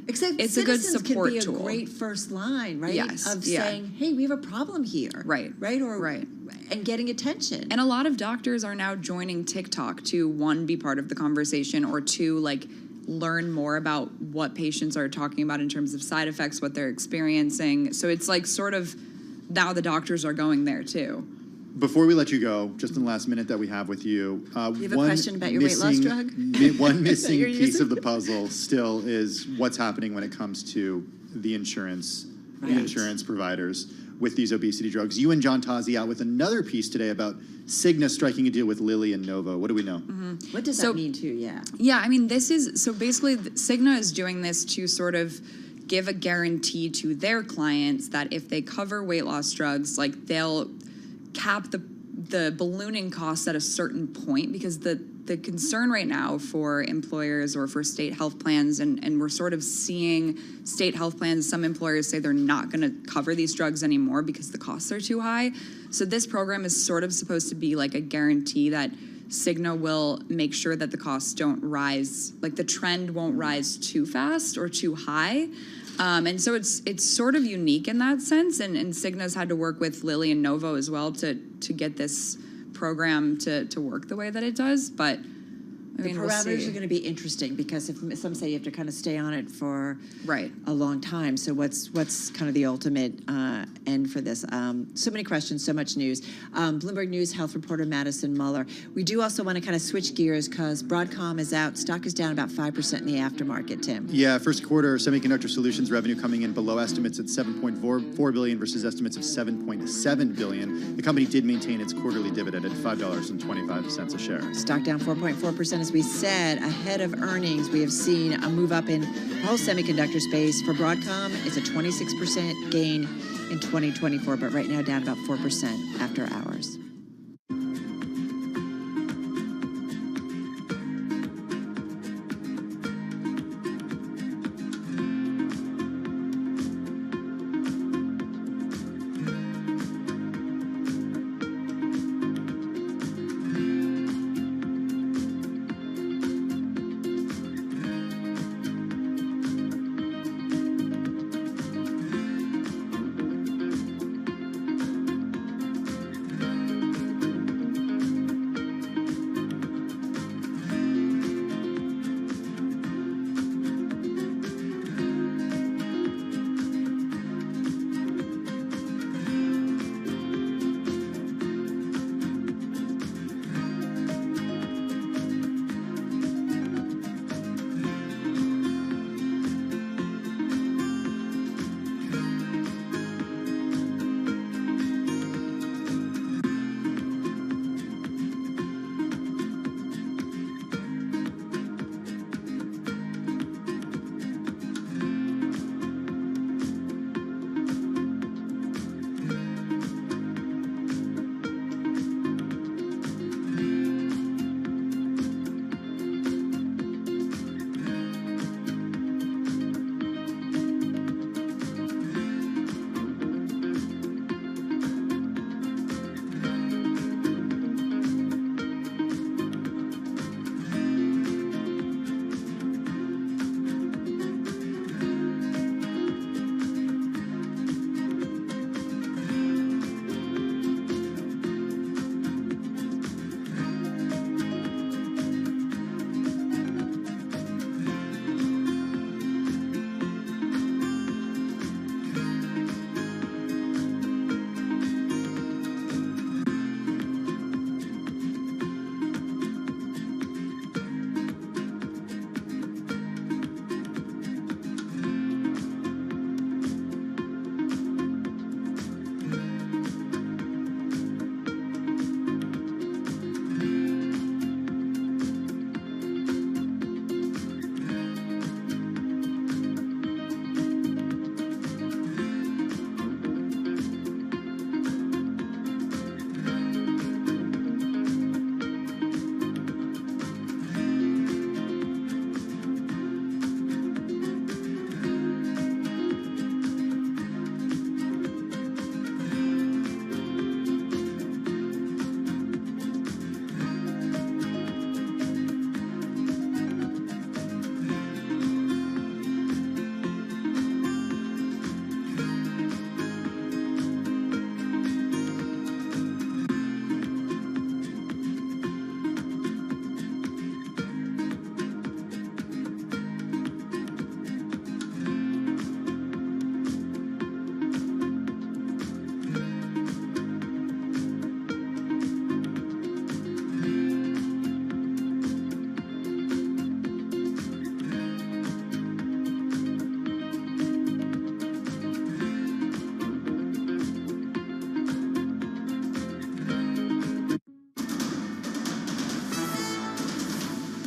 except it's a good support can be tool. A great first line, right? Yes. Of saying, hey, we have a problem here. Right. Right? And getting attention. And a lot of doctors are now joining TikTok to, one, be part of the conversation, or two, like, learn more about what patients are talking about in terms of side effects, what they're experiencing. So it's like sort of now the doctors are going there too. Before we let you go, just in the last minute that we have with you, you have a question about your weight loss drug? One missing piece of the puzzle still is what's happening when it comes to the insurance providers with these obesity drugs. You and John Tozzi out with another piece today about Cigna striking a deal with Lilly and Novo. What do we know? What does that mean too? Yeah, I mean, this is, so basically Cigna is doing this to sort of give a guarantee to their clients that if they cover weight loss drugs, like, they'll cap the ballooning costs at a certain point, because the concern right now for employers or for state health plans, and we're sort of seeing state health plans, some employers say they're not going to cover these drugs anymore because the costs are too high. So this program is sort of supposed to be like a guarantee that Cigna will make sure that the costs don't rise, like the trend won't rise too fast or too high. And so it's sort of unique in that sense, and Cigna's had to work with Lilly and Novo as well to get this program to work the way that it does. But I mean, the parameters are going to be interesting, because if some say you have to kind of stay on it for a long time. So what's kind of the ultimate end for this? So many questions, so much news. Bloomberg News health reporter Madison Muller. We do also want to kind of switch gears because Broadcom is out. Stock is down about 5% in the aftermarket, Tim. Yeah, first quarter semiconductor solutions revenue coming in below estimates at $7.4 billion versus estimates of $7.7 billion. The company did maintain its quarterly dividend at $5.25 a share. Stock down 4.4% as we said, ahead of earnings, we have seen a move up in the whole semiconductor space. For Broadcom, it's a 26% gain in 2024, but right now down about 4% after hours.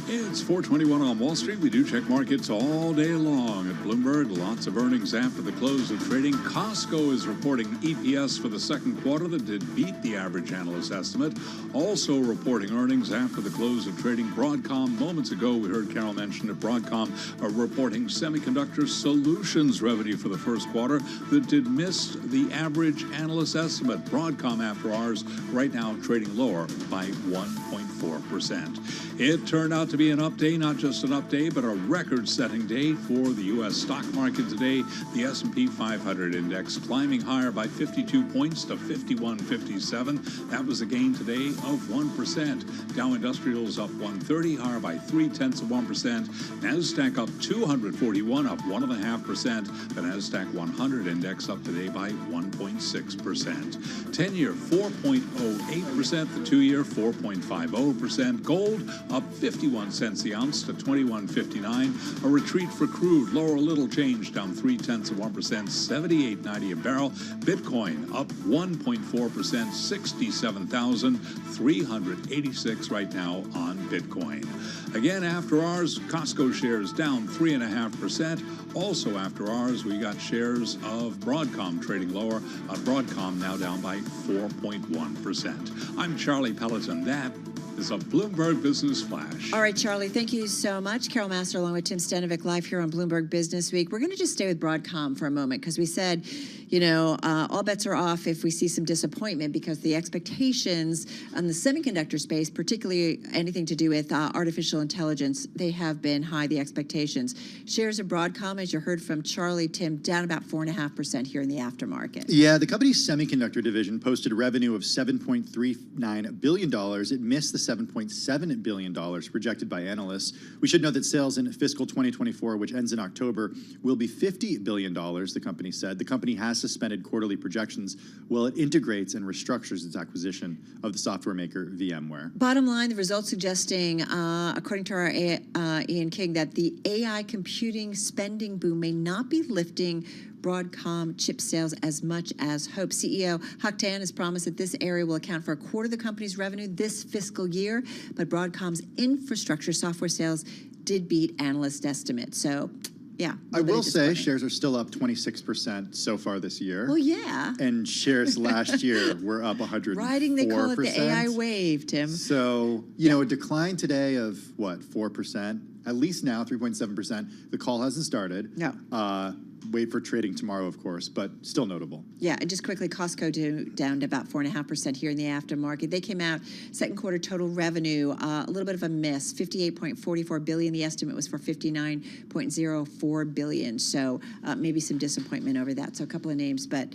It's 4:21 on Wall Street. We do check markets all day long at Bloomberg. Lots of earnings after the close of trading. Costco is reporting EPS for the second quarter that did beat the average analyst estimate. Also reporting earnings after the close of trading. Broadcom, moments ago, we heard Carol mention that Broadcom are reporting semiconductor solutions revenue for the first quarter that did miss the average analyst estimate. Broadcom, after hours, right now trading lower by 1.4%. It turned out to be an up day, not just an up day, but a record-setting day for the U.S. stock market today. The S&P 500 index climbing higher by 52 points to 51.57. That was a gain today of 1%. Dow Industrials up 130, higher by 0.3%. NASDAQ up 241, up 1.5%. The NASDAQ 100 index up today by 1.6%. 10-year 4.08%, the 2-year 4.50%. 2%. Gold up 51 cents the ounce to $21.59. A retreat for crude, lower a little change, down 0.3%, $78.90 a barrel. Bitcoin up 1.4%, 67,386 right now on Bitcoin. Again, after ours, Costco shares down 3.5%. Also after ours, we got shares of Broadcom trading lower. Broadcom now down by 4.1%. I'm Charlie Pelleton. That is a Bloomberg Business Flash. All right, Charlie, thank you so much. Carol Master along with Tim Stanovic live here on Bloomberg Business Week. We're going to just stay with Broadcom for a moment because we said, you know, all bets are off if we see some disappointment because the expectations on the semiconductor space, particularly anything to do with artificial intelligence, they have been high, the expectations. Shares of Broadcom, as you heard from Charlie, Tim, down about 4.5% here in the aftermarket. Yeah, the company's semiconductor division posted revenue of $7.39 billion. It missed the $7.7 billion projected by analysts. We should note that sales in fiscal 2024, which ends in October, will be $50 billion, the company said. The company has suspended quarterly projections while it integrates and restructures its acquisition of the software maker VMware. Bottom line, the results suggesting, according to our Ian King, that the AI computing spending boom may not be lifting Broadcom chip sales as much as hoped. CEO Hock Tan has promised that this area will account for a quarter of the company's revenue this fiscal year, but Broadcom's infrastructure software sales did beat analyst estimates. So, yeah. I will say shares are still up 26% so far this year. Well, yeah. And shares last year were up 104%. Riding, they call it the AI wave, Tim. So, you know, a decline today of, what, 4%? At least now, 3.7%. The call hasn't started. No. Wait for trading tomorrow, of course, but still notable. Yeah, and just quickly, Costco down to about 4.5% here in the aftermarket. They came out second quarter total revenue, a little bit of a miss, $58.44 billion. The estimate was for $59.04 billion. So maybe some disappointment over that. So a couple of names, but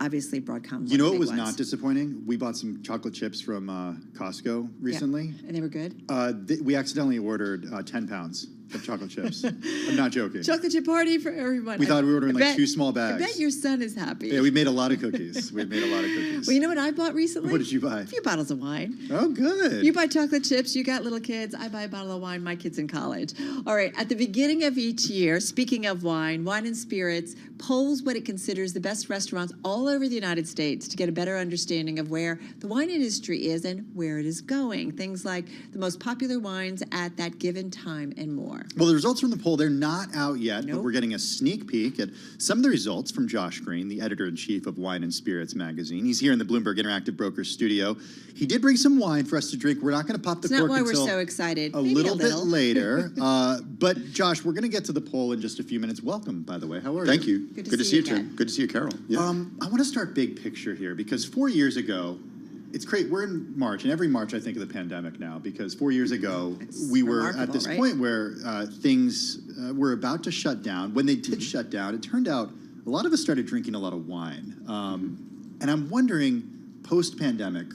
obviously Broadcom. You know what was not disappointing? We bought some chocolate chips from Costco recently. Yeah. And they were good? We accidentally ordered 10 pounds of chocolate chips. I'm not joking. Chocolate chip party for everyone. We thought we were ordering like 2 small bags. I bet your son is happy. Yeah, we made a lot of cookies. Well, you know what I bought recently? What did you buy? A few bottles of wine. Oh, good. You buy chocolate chips. You got little kids. I buy a bottle of wine. My kid's in college. All right. At the beginning of each year, speaking of wine and spirits polls what it considers the best restaurants all over the United States to get a better understanding of where the wine industry is and where it is going. Things like the most popular wines at that given time and more. Well, the results from the poll, they're not out yet, but we're getting a sneak peek at some of the results from Josh Green, the editor-in-chief of Wine and Spirits magazine. He's here in the Bloomberg Interactive Brokers studio. He did bring some wine for us to drink. We're not going to pop the cork until we're so excited. a little bit later. But Josh, we're going to get to the poll in just a few minutes. Welcome, by the way. How are you? Thank you. Good to see you, Tim. Good to see you, Carol. Yeah. I want to start big picture here because 4 years ago, it's great. We're in March, and every March I think of the pandemic now because 4 years ago we were at this point where things were about to shut down. When they did shut down, it turned out a lot of us started drinking a lot of wine. And I'm wondering, post-pandemic,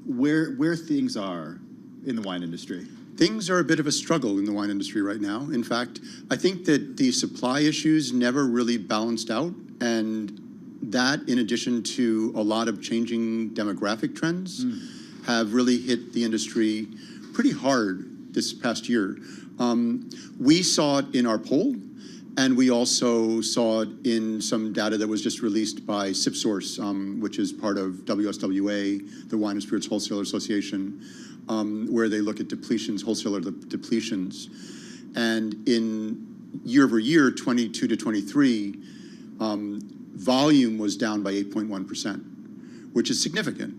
where things are in the wine industry. Things are a bit of a struggle in the wine industry right now. In fact, I think that the supply issues never really balanced out, and that, in addition to a lot of changing demographic trends, have really hit the industry pretty hard this past year. We saw it in our poll, and we also saw it in some data that was just released by SipSource, which is part of WSWA, the Wine and Spirits Wholesaler Association, where they look at depletions, wholesaler depletions. And in year over year, 22 to 23, volume was down by 8.1%, which is significant.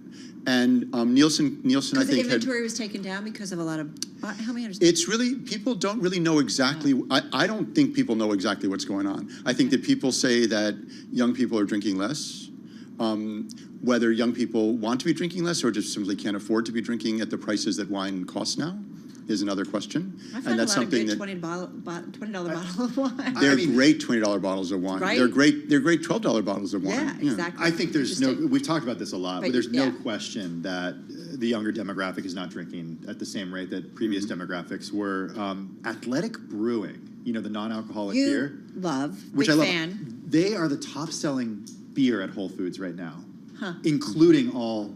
And Nielsen, I think, the inventory was taken down because of a lot of. Help me understand. It's really, people don't really know exactly. I don't think people know exactly what's going on. I think that people say that young people are drinking less. Whether young people want to be drinking less or just simply can't afford to be drinking at the prices that wine costs now is another question. I found a lot of good $20 bottle of wine. They're great $20 bottles of wine. Right? They're great $12 bottles of wine. Yeah, exactly. I think there's we've talked about this a lot, but there's no question that the younger demographic is not drinking at the same rate that previous demographics were. Athletic Brewing, you know, the non-alcoholic beer. Which I love. Fan. They are the top-selling beer at Whole Foods right now, including all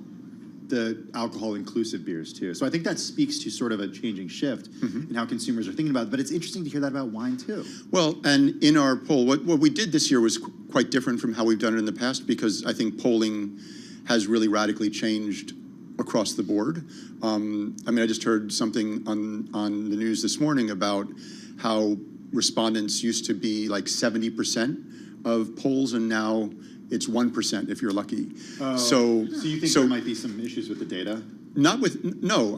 the alcohol-inclusive beers too. So I think that speaks to sort of a changing shift in how consumers are thinking about it. But it's interesting to hear that about wine too. Well, and in our poll, what we did this year was quite different from how we've done it in the past, because I think polling has really radically changed across the board. I mean, I just heard something on the news this morning about how respondents used to be like 70% of polls, and now it's 1% if you're lucky. So you think there might be some issues with the data? No,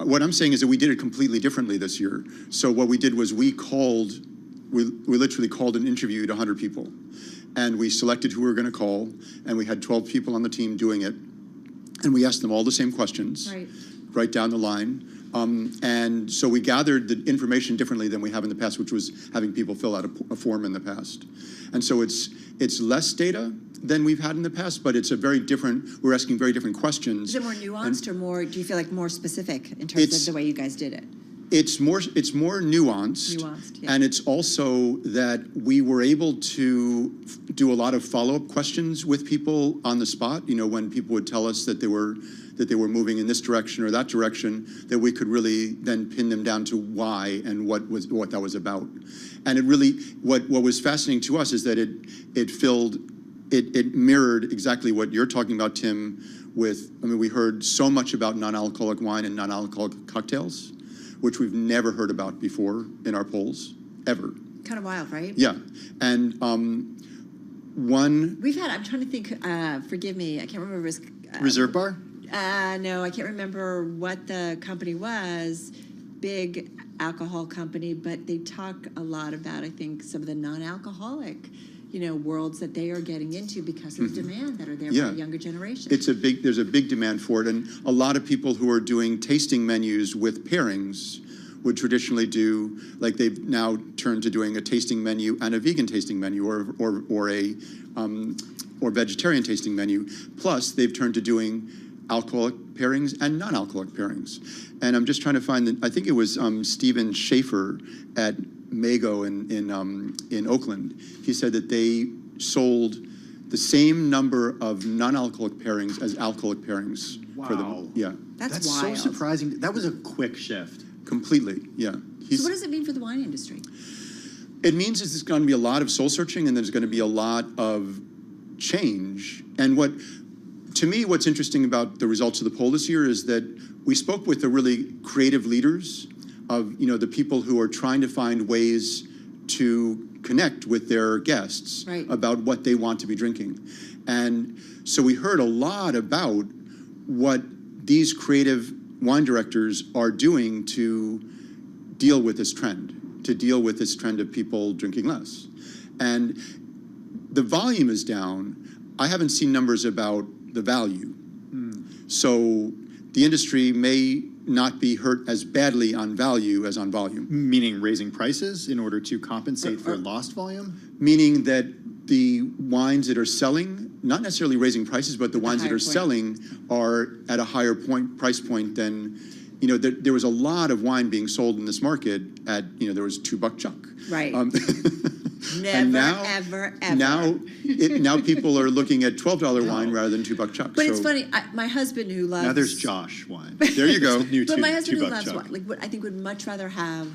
what I'm saying is that we did it completely differently this year. So what we did was we literally called and interviewed 100 people. And we selected who we were going to call, and we had 12 people on the team doing it. And we asked them all the same questions, right down the line. And so we gathered the information differently than we have in the past, which was having people fill out a form in the past. And so it's less data than we've had in the past, but it's we're asking very different questions. Is it more nuanced or more, do you feel like more specific in terms of the way you guys did it? It's more nuanced, yeah. And it's also that we were able to do a lot of follow-up questions with people on the spot. You know, when people would tell us that they were moving in this direction or that direction, that we could really then pin them down to why and what that was about. And it really, what was fascinating to us is that it mirrored exactly what you're talking about, Tim. We heard so much about non-alcoholic wine and non-alcoholic cocktails, which we've never heard about before in our polls, ever. Kind of wild, right? Yeah, and we've had, I'm trying to think, forgive me, I can't remember if it was... Reserve Bar? No, I can't remember what the company was, big alcohol company, but they talk a lot about, I think, some of the non-alcoholic, worlds that they are getting into because of the demand that are there by the younger generation. There's a big demand for it, and a lot of people who are doing tasting menus with pairings would traditionally do, like they've now turned to doing a tasting menu and a vegan tasting menu or vegetarian tasting menu. Plus, they've turned to doing alcoholic pairings and non-alcoholic pairings. And I'm just trying to find I think it was Stephen Schaefer at Mago in Oakland. He said that they sold the same number of non-alcoholic pairings as alcoholic pairings for them. Yeah. That's so wild. surprising. That was a quick shift. Completely, yeah. So what does it mean for the wine industry? It means there's going to be a lot of soul searching, and there's going to be a lot of change. And to me, what's interesting about the results of the poll this year is that we spoke with the really creative leaders of the people who are trying to find ways to connect with their guests about what they want to be drinking. And so we heard a lot about what these creative wine directors are doing to deal with this trend of people drinking less. And the volume is down. I haven't seen numbers about the value. So the industry may not be hurt as badly on value as on volume. Meaning raising prices in order to compensate for lost volume? Meaning that the wines that are selling, not necessarily raising prices, but the wines that are selling are at a higher price point than, there was a lot of wine being sold in this market at, there was $2 Chuck. Right. Ever. Now people are looking at $12 wine rather than $2 Chuck. But it's funny. My husband who loves... Now there's Josh wine. There you go. But my husband who loves wine, I think would much rather have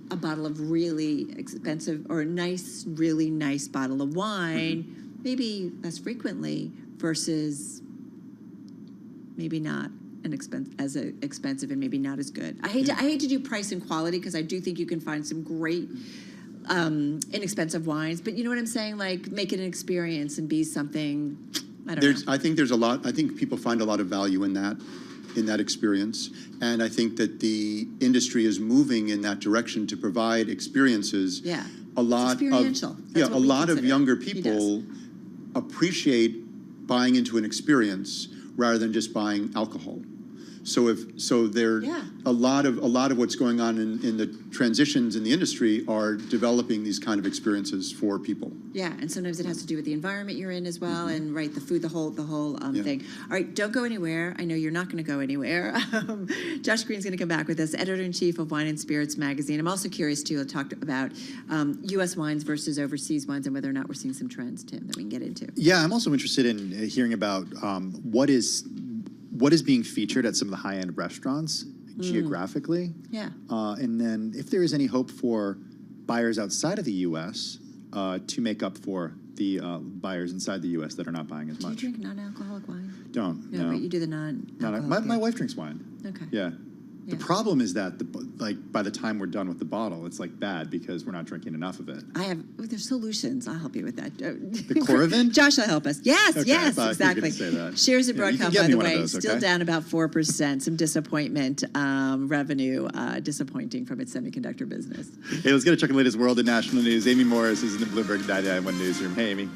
a bottle of really expensive or a really nice bottle of wine, maybe less frequently, versus maybe not as expensive and maybe not as good. I hate to do price and quality because I do think you can find some great inexpensive wines, but you know what I'm saying? Like, make it an experience and be something. I don't know. I think people find a lot of value in that experience, and I think that the industry is moving in that direction to provide experiences. Yeah. A lot of younger people appreciate buying into an experience rather than just buying alcohol. A lot of what's going on in the transitions in the industry are developing these kind of experiences for people. Yeah, and sometimes it has to do with the environment you're in as well, and the food, the whole thing. All right, don't go anywhere. I know you're not going to go anywhere. Josh Green's going to come back with us, editor-in-chief of Wine and Spirits magazine. I'm also curious to talk about U.S. wines versus overseas wines and whether or not we're seeing some trends, Tim, that we can get into. Yeah, I'm also interested in hearing about what is being featured at some of the high-end restaurants geographically. Yeah. And then if there is any hope for buyers outside of the U.S. To make up for the buyers inside the U.S. that are not buying as much. Do you drink non-alcoholic wine? Don't. No, but you do the non-alcoholic. My wife drinks wine. Okay. Yeah. Yeah. The problem is that by the time we're done with the bottle, it's like bad because we're not drinking enough of it. There's solutions. I'll help you with that. The Coravin? Josh will help us. Yes, Okay, I yes, thought you were exactly. gonna say that. Shares at Yeah, you can Broadcom, get by me the one of way, those, still okay? down about 4%. Some disappointment revenue, disappointing from its semiconductor business. Hey, let's get a check on the latest world and national news. Amy Morris is in the Bloomberg 99.1 newsroom. Hey, Amy.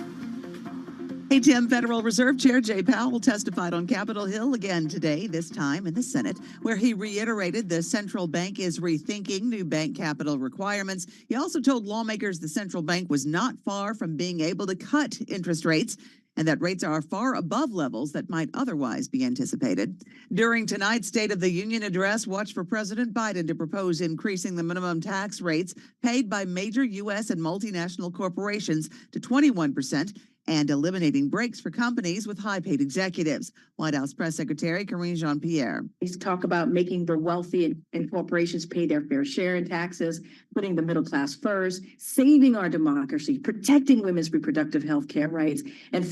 Hey, Tim, Federal Reserve Chair Jay Powell testified on Capitol Hill again today, this time in the Senate, where he reiterated the central bank is rethinking new bank capital requirements. He also told lawmakers the central bank was not far from being able to cut interest rates and that rates are far above levels that might otherwise be anticipated. During tonight's State of the Union address, watch for President Biden to propose increasing the minimum tax rates paid by major U.S. and multinational corporations to 21%. And eliminating breaks for companies with high-paid executives. White House Press Secretary Karine Jean-Pierre. He's talk about making the wealthy and corporations pay their fair share in taxes, putting the middle class first, saving our democracy, protecting women's reproductive health care rights, and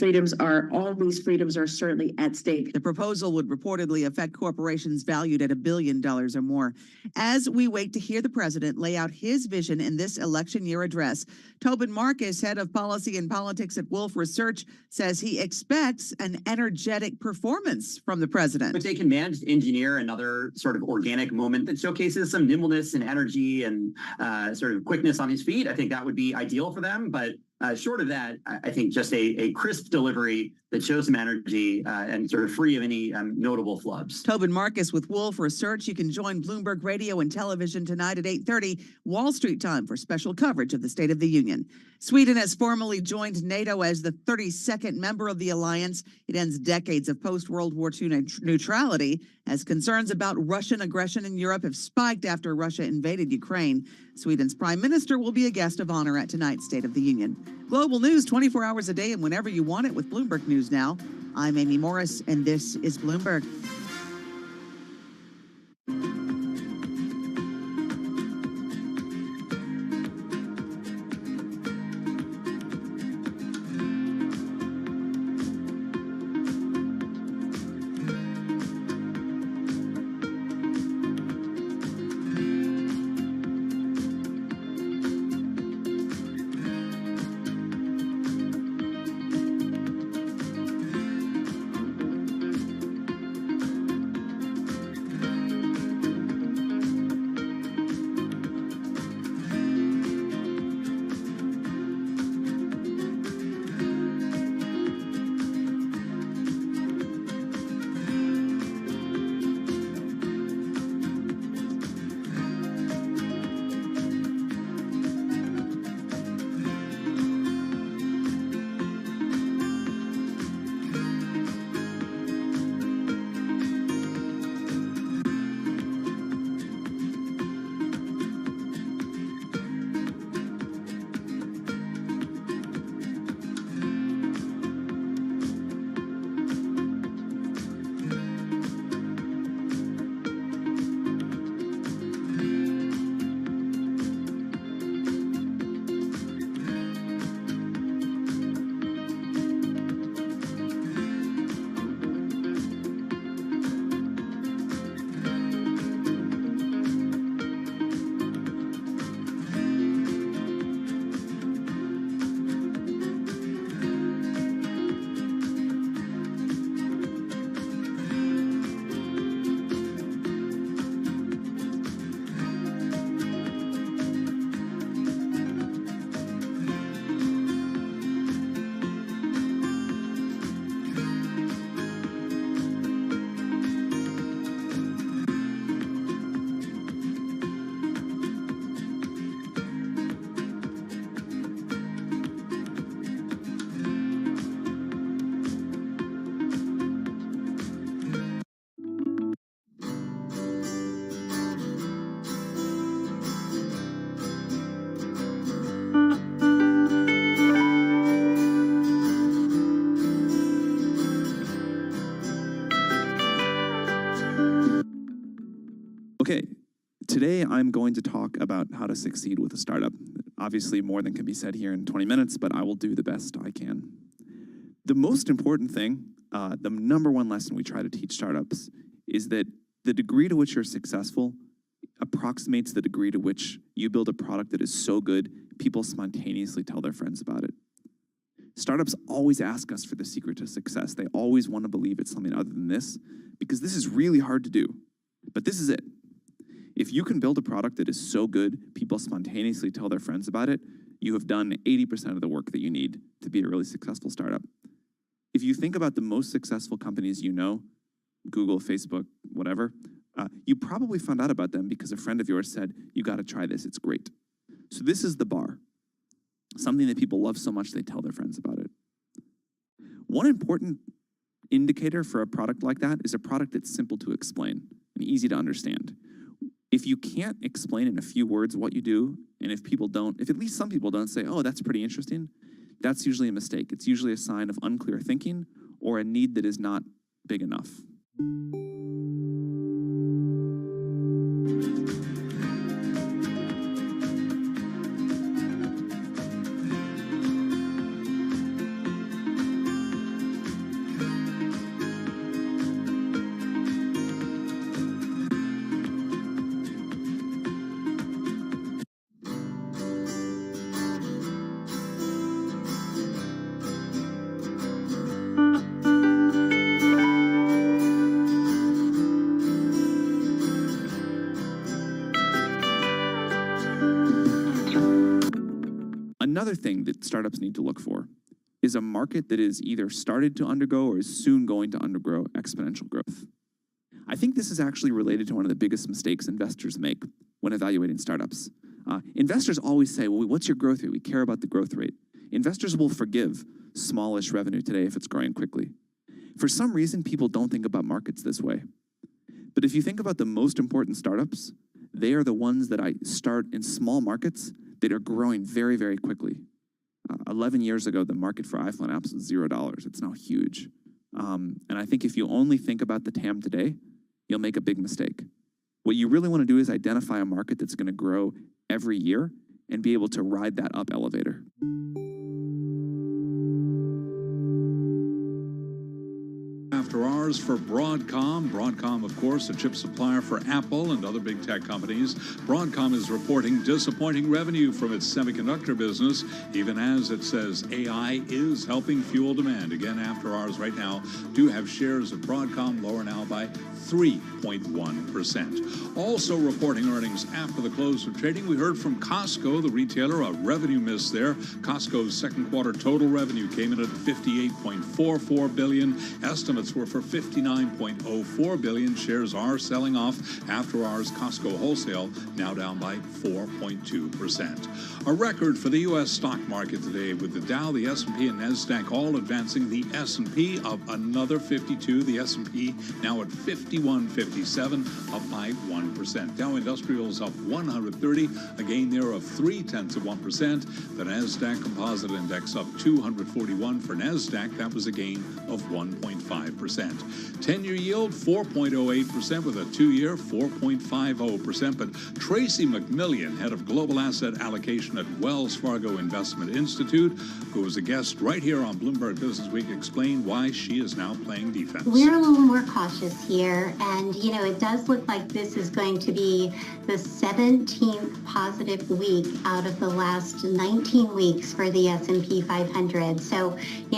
all these freedoms are certainly at stake. The proposal would reportedly affect corporations valued at $1 billion or more. As we wait to hear the president lay out his vision in this election year address, Tobin Marcus, head of policy and politics at Wolf Research, says he expects an energetic performance from the president. But they can manage, engineer another sort of organic moment that showcases some nimbleness and energy and sort of quickness on his feet. I think that would be ideal for them. But short of that, I think just a crisp delivery that shows some energy and sort of free of any notable flubs. Tobin Marcus with Wolf Research. You can join Bloomberg Radio and Television tonight at 8:30 Wall Street time for special coverage of the State of the Union. Sweden has formally joined NATO as the 32nd member of the alliance. It ends decades of post-World War II neutrality as concerns about Russian aggression in Europe have spiked after Russia invaded Ukraine. Sweden's prime minister will be a guest of honor at tonight's State of the Union. Global news 24 hours a day and whenever you want it with Bloomberg News Now. I'm Amy Morris, and this is Bloomberg. Today, I'm going to talk about how to succeed with a startup. Obviously, more than can be said here in 20 minutes, but I will do the best I can. The most important thing, the number one lesson we try to teach startups is that the degree to which you're successful approximates the degree to which you build a product that is so good, people spontaneously tell their friends about it. Startups always ask us for the secret to success. They always want to believe it's something other than this, because this is really hard to do. But this is it. If you can build a product that is so good, people spontaneously tell their friends about it, you have done 80% of the work that you need to be a really successful startup. If you think about the most successful companies you know, Google, Facebook, whatever, you probably found out about them because a friend of yours said, you got to try this, it's great. So this is the bar. Something that people love so much they tell their friends about it. One important indicator for a product like that is a product that's simple to explain and easy to understand. If you can't explain in a few words what you do, and if at least some people don't say, oh, that's pretty interesting, that's usually a mistake. It's usually a sign of unclear thinking or a need that is not big enough. Another thing that startups need to look for is a market that is either started to undergo or is soon going to undergo exponential growth. I think this is actually related to one of the biggest mistakes investors make when evaluating startups. Investors always say, well, what's your growth rate? We care about the growth rate. Investors will forgive smallish revenue today if it's growing quickly. For some reason, people don't think about markets this way. But if you think about the most important startups, they are the ones that start in small markets that are growing very, very quickly. 11 years ago, the market for iPhone apps was $0. It's now huge. And I think if you only think about the TAM today, you'll make a big mistake. What you really want to do is identify a market that's going to grow every year and be able to ride that up elevator. After hours for Broadcom. Broadcom, of course, a chip supplier for Apple and other big tech companies. Broadcom is reporting disappointing revenue from its semiconductor business, even as it says AI is helping fuel demand. Again, after hours right now do have shares of Broadcom lower now by 3.1%. Also reporting earnings after the close of trading, we heard from Costco, the retailer, a revenue miss there. Costco's second quarter total revenue came in at $58.44 billion. Estimates were for $59.04 billion. Shares are selling off. After hours, Costco wholesale now down by 4.2%. A record for the U.S. stock market today, with the Dow, the S&P, and NASDAQ all advancing. The S&P up another 52. The S&P now at 51.57, up by 1%. Dow Industrials up 130, a gain there of 0.3%. The NASDAQ Composite Index up 241 for NASDAQ. That was a gain of 1.5%. 10-year yield 4.08% with a 2-year 4.50%. But Tracy McMillian, head of global asset allocation at Wells Fargo Investment Institute, who was a guest right here on Bloomberg Business Week, explained why she is now playing defense. We're a little more cautious here, and it does look like this is going to be the 17th positive week out of the last 19 weeks for the S&P 500. So,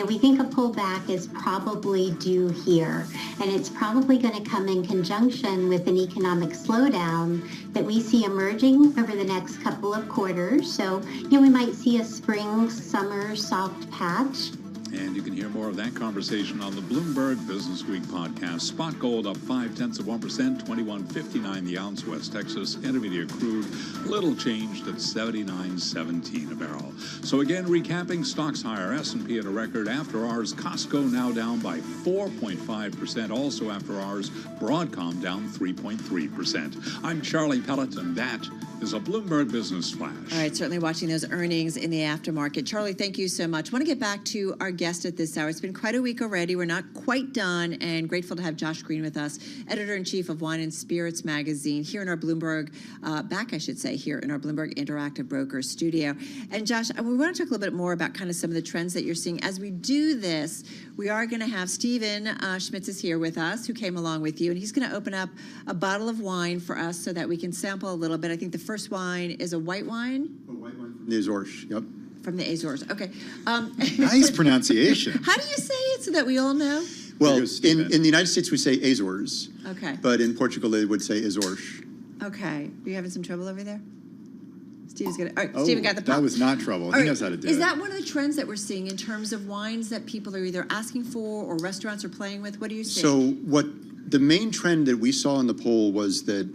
we think a pullback is probably due here, and it's probably going to come in conjunction with an economic slowdown that we see emerging over the next couple of quarters. So, we might see a spring-summer soft patch. And you can hear more of that conversation on the Bloomberg Business Week podcast. Spot gold up 0.5%, $21.59 the ounce. West Texas Intermediate crude, little changed at $79.17 a barrel. So again, recapping, stocks higher. S&P at a record. After hours, Costco now down by 4.5%. Also after hours, Broadcom down 3.3%. I'm Charlie Pellet, and that is a Bloomberg Business Flash. All right, certainly watching those earnings in the aftermarket. Charlie, thank you so much. I want to get back to our guest at this hour. It's been quite a week already. We're not quite done, and grateful to have Josh Green with us, editor-in-chief of Wine and Spirits magazine, here in our Bloomberg, here in our Bloomberg Interactive Brokers studio. And Josh, we want to talk a little bit more about kind of some of the trends that you're seeing. As we do this, we are going to have Stephen Schmitz is here with us, who came along with you, and he's going to open up a bottle of wine for us so that we can sample a little bit. I think the first wine is a white wine. A white wine from the Azores, yep. From the Azores, okay. Nice pronunciation. How do you say it so that we all know? Well, in the United States we say Azores. Okay. But in Portugal they would say Azores. Okay. Are you having some trouble over there? Steve's gonna. All right, Steven got the pop. That was not trouble. He knows how to do it. Is that one of the trends that we're seeing in terms of wines that people are either asking for or restaurants are playing with? What do you see? So the main trend that we saw in the poll was that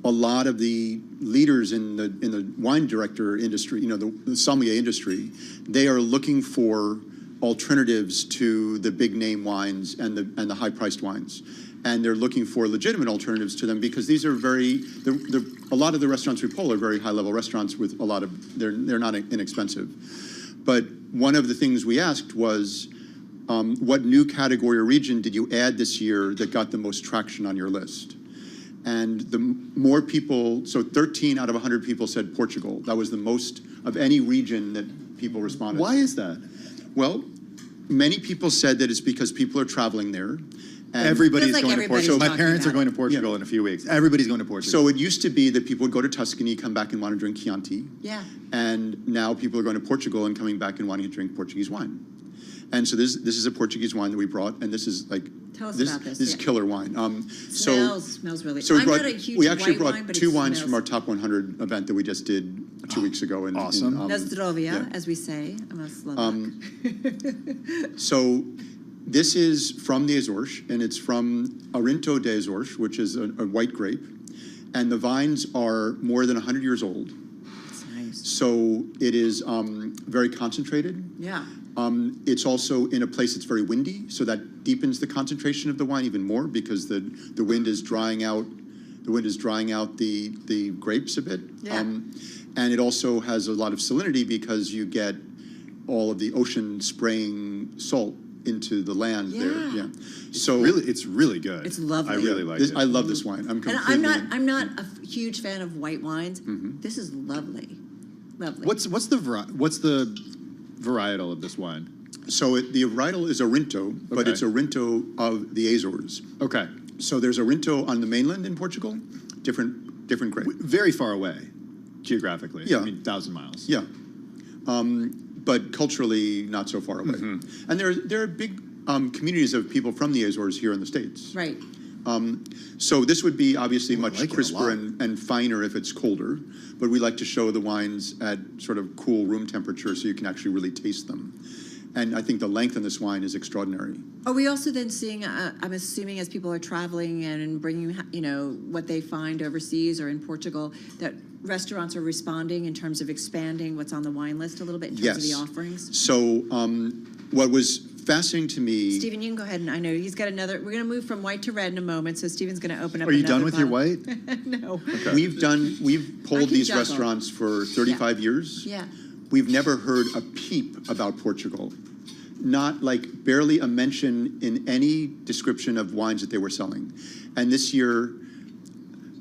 a lot of the leaders in the wine director industry, the sommelier industry, they are looking for alternatives to the big name wines and the high priced wines. And they're looking for legitimate alternatives to them because these are a lot of the restaurants we poll are very high level restaurants with a lot of, they're not inexpensive. But one of the things we asked was, what new category or region did you add this year that got the most traction on your list? And the more people, so 13 out of 100 people said Portugal. That was the most of any region that people responded. Why is that? Well, many people said that it's because people are traveling there. And Everybody's going to Portugal. My parents are going to Portugal in a few weeks. Everybody's going to Portugal. So it used to be that people would go to Tuscany, come back and want to drink Chianti. Yeah. And now people are going to Portugal and coming back and wanting to drink Portuguese wine. And so this is a Portuguese wine that we brought, and this is like Tell us about this. This is killer wine. Smells really. So I'm not a huge we actually white brought wine, but two it wines smells. from our top 100 event that we just did 2 weeks ago. Awesome. Na zdrowie, as we say. I'm a Slovak. So this is from the Azores, and it's from Arinto de Azores, which is a white grape. And the vines are more than 100 years old. That's nice. So it is very concentrated. Yeah. It's also in a place that's very windy, so that deepens the concentration of the wine even more because the wind is drying out. The wind is drying out the grapes a bit. Yeah. And it also has a lot of salinity because you get all of the ocean spraying salt into the land there. Yeah. So it's really good. It's lovely. I really like it. I love this wine. I'm not a huge fan of white wines. This is lovely. Lovely. What's the varietal of this wine? So the varietal is Arinto, but it's Arinto of the Azores. Okay. So there's Arinto on the mainland in Portugal, different grape. Very far away, geographically. Yeah. I mean, 1,000 miles. Yeah. But culturally, not so far away. And there are big communities of people from the Azores here in the States. Right. So this would be obviously much crisper and finer if it's colder, but we like to show the wines at sort of cool room temperature so you can actually really taste them. And I think the length on this wine is extraordinary. Are we also then seeing, I'm assuming as people are traveling and bringing, what they find overseas or in Portugal, that restaurants are responding in terms of expanding what's on the wine list a little bit in terms of the offerings? So what was fascinating to me... Stephen, you can go ahead, and I know he's got another, we're going to move from white to red in a moment, so Stephen's going to open up Are you another done with your white? No. Okay. We've polled these juggle. restaurants for 35 years. Yeah. We've never heard a peep about Portugal. Not barely a mention in any description of wines that they were selling. And this year,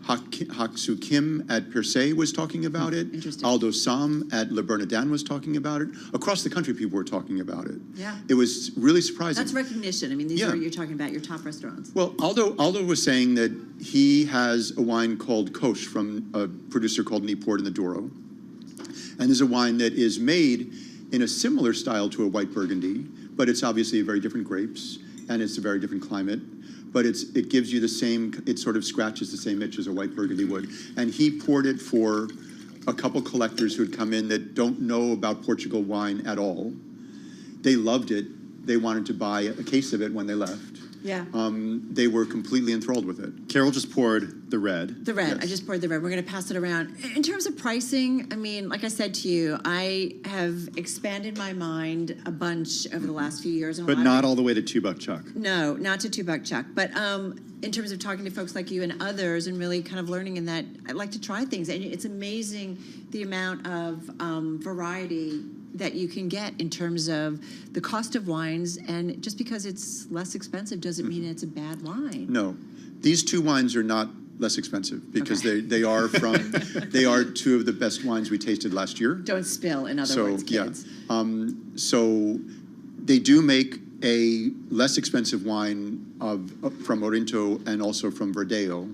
Hak-Soo Kim at Per Se was talking about it. Interesting. Aldo Sam at Le Bernardin was talking about it. Across the country, people were talking about it. Yeah. It was really surprising. That's recognition. I mean, these are, you're talking about your top restaurants. Well, Aldo was saying that he has a wine called Koch from a producer called Niport in the Douro. And there's a wine that is made in a similar style to a white Burgundy, but it's obviously very different grapes, and it's a very different climate. But it gives you the same, it sort of scratches the same itch as a white Burgundy would. And he poured it for a couple collectors who had come in that don't know about Portugal wine at all. They loved it. They wanted to buy a case of it when they left. Yeah. They were completely enthralled with it. Carol just poured the red. The red. Yes. I just poured the red. We're going to pass it around. In terms of pricing, I mean, like I said to you, I have expanded my mind a bunch over the last few years. But not all the way to $2 Chuck. No, not to $2 Chuck. But in terms of talking to folks like you and others and really kind of learning in that, I like to try things. And it's amazing the amount of variety that you can get in terms of the cost of wines. And just because it's less expensive doesn't mean it's a bad wine. No, these two wines are not less expensive because they are from they are two of the best wines we tasted last year. Don't spill, in other words, kids. Yeah. So they do make a less expensive wine from Orinto and also from Verdeo.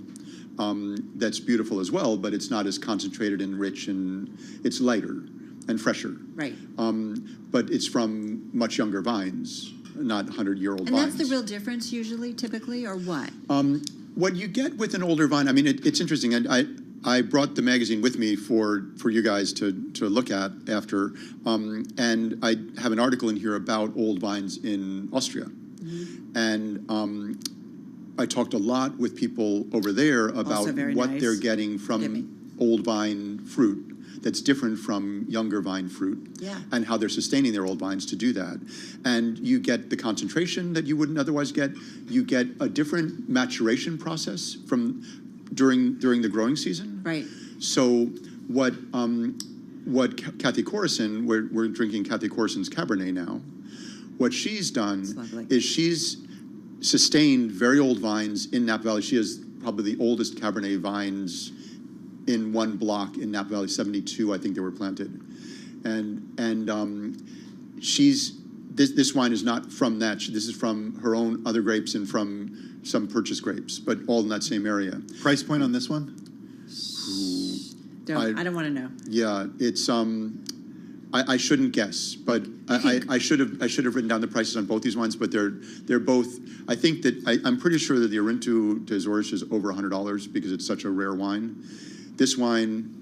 That's beautiful as well, but it's not as concentrated and rich, and it's lighter and fresher. Right. But it's from much younger vines, not 100-year-old And vines. that's the real difference usually, typically, or what? What you get with an older vine, I mean, it's interesting. And I brought the magazine with me for you guys to look at after. And I have an article in here about old vines in Austria. Mm-hmm. And I talked a lot with people over there about what they're getting from old vine fruit that's different from younger vine fruit, and how they're sustaining their old vines to do that. And you get the concentration that you wouldn't otherwise get. You get a different maturation process from during the growing season. Right. So what Kathy Corison, we're drinking Kathy Corison's Cabernet now. What she's done is she's sustained very old vines in Napa Valley. She has probably the oldest Cabernet vines in one block in Napa Valley, 72, I think they were planted. And this wine is not from that. This is from her own other grapes and from some purchased grapes, but all in that same area. Price point on this one? I don't want to know. Yeah, it's I shouldn't guess, but I should have written down the prices on both these wines, but they're both. I think that I'm pretty sure that the Orinto des Ours is over $100 because it's such a rare wine. This wine,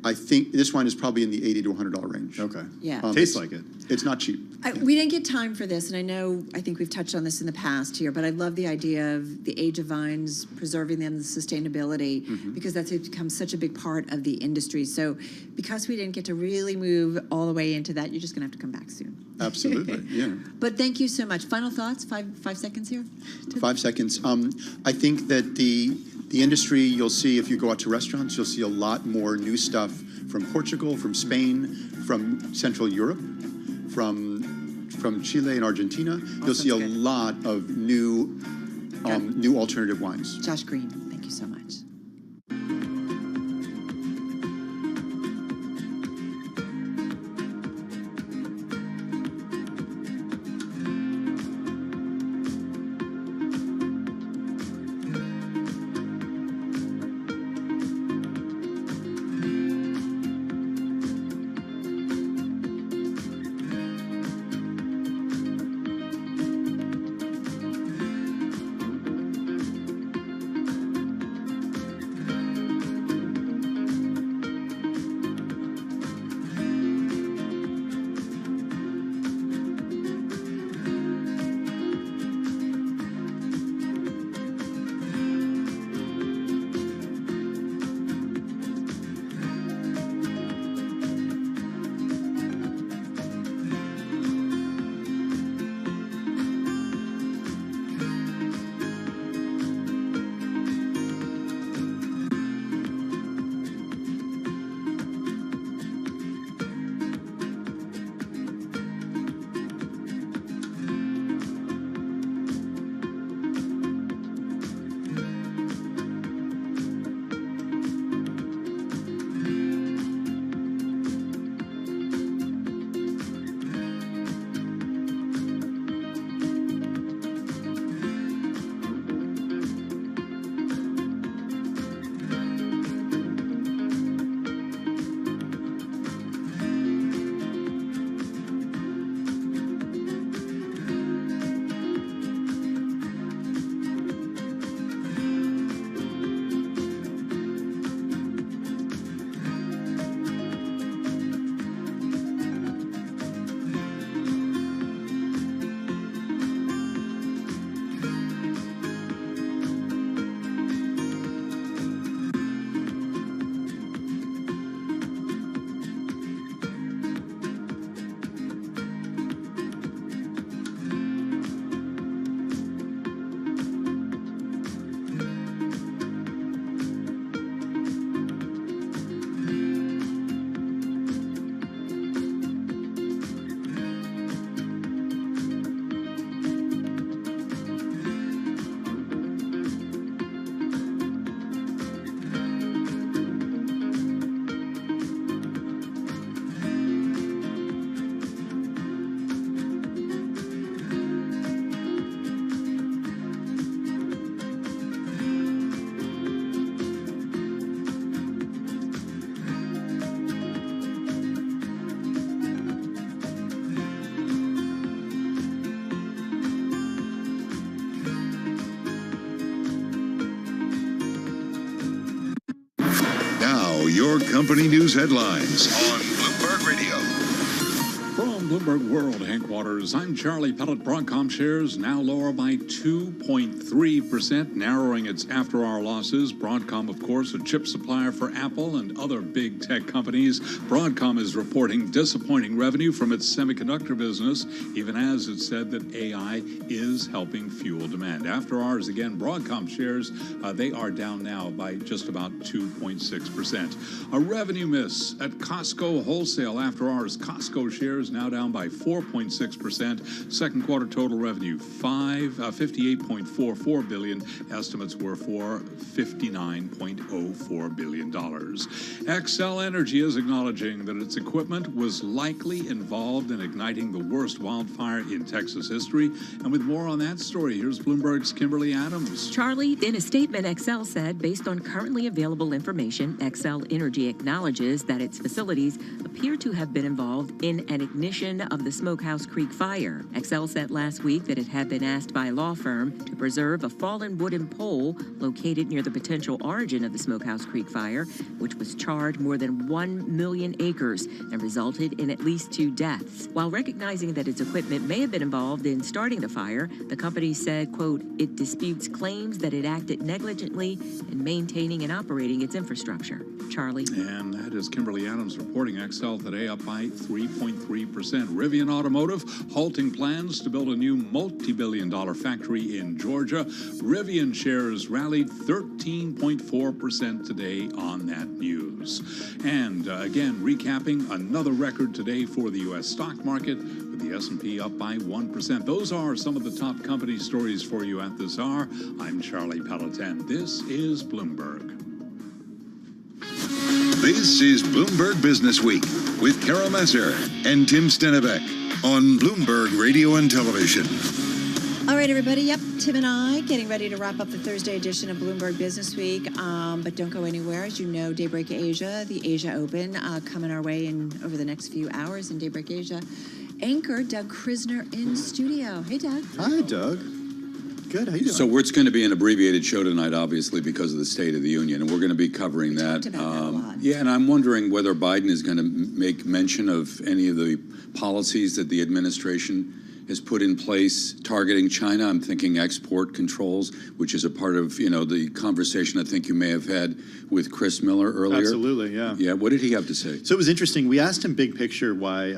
I think this wine is probably in the $80 to $100 range. Okay. Yeah. Tastes like it. It's not cheap. We didn't get time for this, and I think we've touched on this in the past here, but I love the idea of the age of vines, preserving them, the sustainability, because that's become such a big part of the industry. So because we didn't get to really move all the way into that, you're just going to have to come back soon. Absolutely, yeah. But thank you so much. Final thoughts, five seconds here? 5 seconds. I think that the industry, you'll see if you go out to restaurants, you'll see a lot more new stuff from Portugal, from Spain, from Central Europe, from Chile and Argentina. You'll see a lot of new alternative wines. Josh Green, thank you so much. your company news headlines on Bloomberg Radio. From Bloomberg World headquarters, I'm Charlie Pellet. Broadcom shares now lower by 2.3%, narrowing its after-hour losses. Broadcom, of course, a chip supplier for Apple and other big tech companies. Broadcom is reporting disappointing revenue from its semiconductor business, even as it said that AI is helping fuel demand. After hours, again, Broadcom shares, they are down now by just about 2.6%. A revenue miss at Costco Wholesale after hours. Costco shares now down by 4.6%. Second quarter total revenue, $58.44 billion. Estimates were for $59.04 billion. Xcel Energy is acknowledging that its equipment was likely involved in igniting the worst wildfire in Texas history. And with more on that story, here's Bloomberg's Kimberly Adams. Charlie, in a statement, Xcel said, based on currently available information, Xcel Energy acknowledges that its facilities appear to have been involved in an ignition of the Smokehouse Creek fire. Xcel said last week that it had been asked by a law firm to preserve a fallen wooden pole located near the potential origin of the Smokehouse Creek fire, which was charred more than 1 million acres and resulted in at least 2 deaths. While recognizing that its equipment may have been involved in starting the fire, the company said, quote, it disputes claims that it acted negligently in maintaining and operating its infrastructure. Charlie. And that is Kimberly Adams reporting. Xcel today up by 3.3%. Rivian Automotive halting plans to build a new multi-billion-dollar factory in Georgia. Rivian shares rallied 13.4% today on that news. And again, recapping another record today for the U.S. stock market, with the S&P up by 1%. Those are some of the top company stories for you at this hour. I'm Charlie Pelletan. This is Bloomberg. This is Bloomberg Business Week with Carol Messer and Tim Stennebeck on Bloomberg Radio and Television. All right, everybody. Yep, Tim and I getting ready to wrap up the Thursday edition of Bloomberg Business Week. But don't go anywhere. As you know, Daybreak Asia, the Asia Open, coming our way in over the next few hours in Daybreak Asia. Anchor Doug Krisner in studio. Hey, Doug. Hi, Doug. Good. How you doing? So it's going to be an abbreviated show tonight, obviously, because of the State of the Union, and we're going to be covering that. Talked about that a lot. Yeah, and I'm wondering whether Biden is going to make mention of any of the policies that the administration has put in place targeting China. I'm thinking export controls, which is a part of, the conversation I think you may have had with Chris Miller earlier. Absolutely, yeah. Yeah, what did he have to say? So it was interesting. We asked him big picture why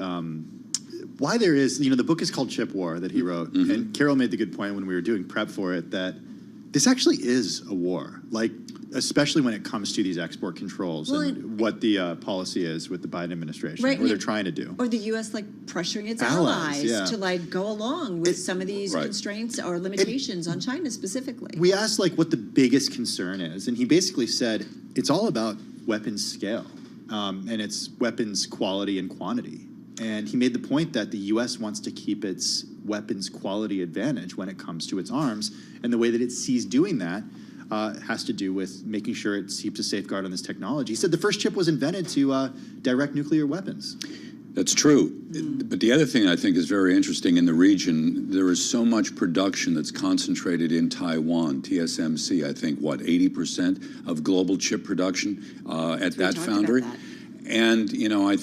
there is, the book is called Chip War that he wrote. Mm-hmm. And Carol made the good point when we were doing prep for it that this actually is a war, especially when it comes to these export controls and what the policy is with the Biden administration, right, what they're trying to do. Or the U.S. pressuring its allies to go along with some of these constraints or limitations on China specifically. We asked what the biggest concern is, and he basically said it's all about weapons scale, and it's weapons quality and quantity. And he made the point that the U.S. wants to keep its weapons quality advantage when it comes to its arms, and the way that it sees doing that has to do with making sure it keeps a safeguard on this technology. He said the first chip was invented to direct nuclear weapons. That's true. But the other thing I think is very interesting in the region, there is so much production that's concentrated in Taiwan, TSMC, I think, 80% of global chip production at that foundry. And,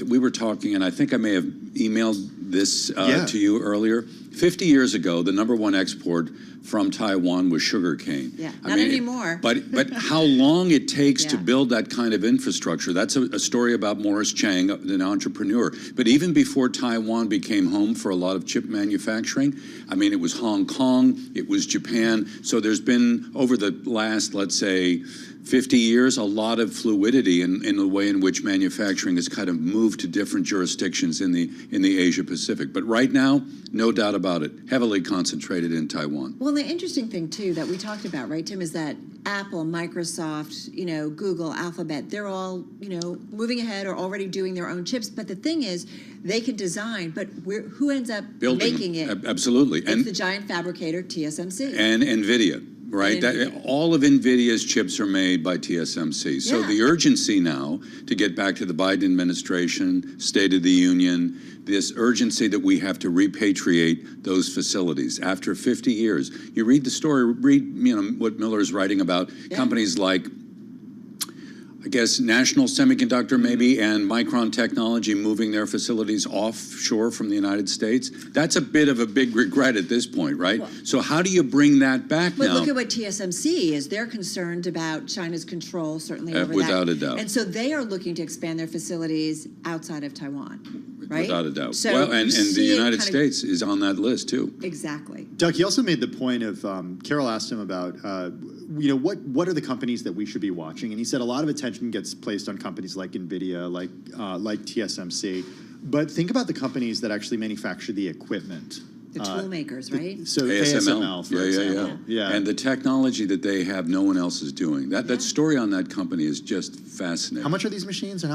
we were talking, and I think I may have emailed this to you earlier. 50 years ago, the number one export from Taiwan was sugarcane. Yeah, not anymore. But how long it takes to build that kind of infrastructure, that's a story about Morris Chang, an entrepreneur. But even before Taiwan became home for a lot of chip manufacturing, it was Hong Kong, it was Japan. So there's been, over the last, let's say, 50 years, a lot of fluidity in the way in which manufacturing has kind of moved to different jurisdictions in the Asia Pacific. But right now, no doubt about it, heavily concentrated in Taiwan. Well, the interesting thing, too, that we talked about, right, Tim, is that Apple, Microsoft, Google, Alphabet, they're all, moving ahead or already doing their own chips. But the thing is, they can design, but who ends up making it? Absolutely. It's the giant fabricator, TSMC. And NVIDIA. Right, all of NVIDIA's chips are made by TSMC. So the urgency now to get back to the Biden administration, State of the Union, this urgency that we have to repatriate those facilities after 50 years. You read the story, what Miller's writing about companies like I guess National Semiconductor maybe and Micron Technology moving their facilities offshore from the United States. That's a bit of a big regret at this point, right? Well, so how do you bring that back but now? look at what TSMC is. They're concerned about China's control, certainly over without that. a doubt. And so they are looking to expand their facilities outside of Taiwan, right? Without a doubt. So well, and the United kind States is on that list too. Exactly. Doug, he also made the point of, Carol asked him about, what are the companies that we should be watching? And he said a lot of attention gets placed on companies like NVIDIA, like TSMC. But think about the companies that actually manufacture the equipment. The tool makers, right? So ASML, for example. Yeah. And the technology that they have, no one else is doing. That story on that company is just fascinating. How much are these machines? And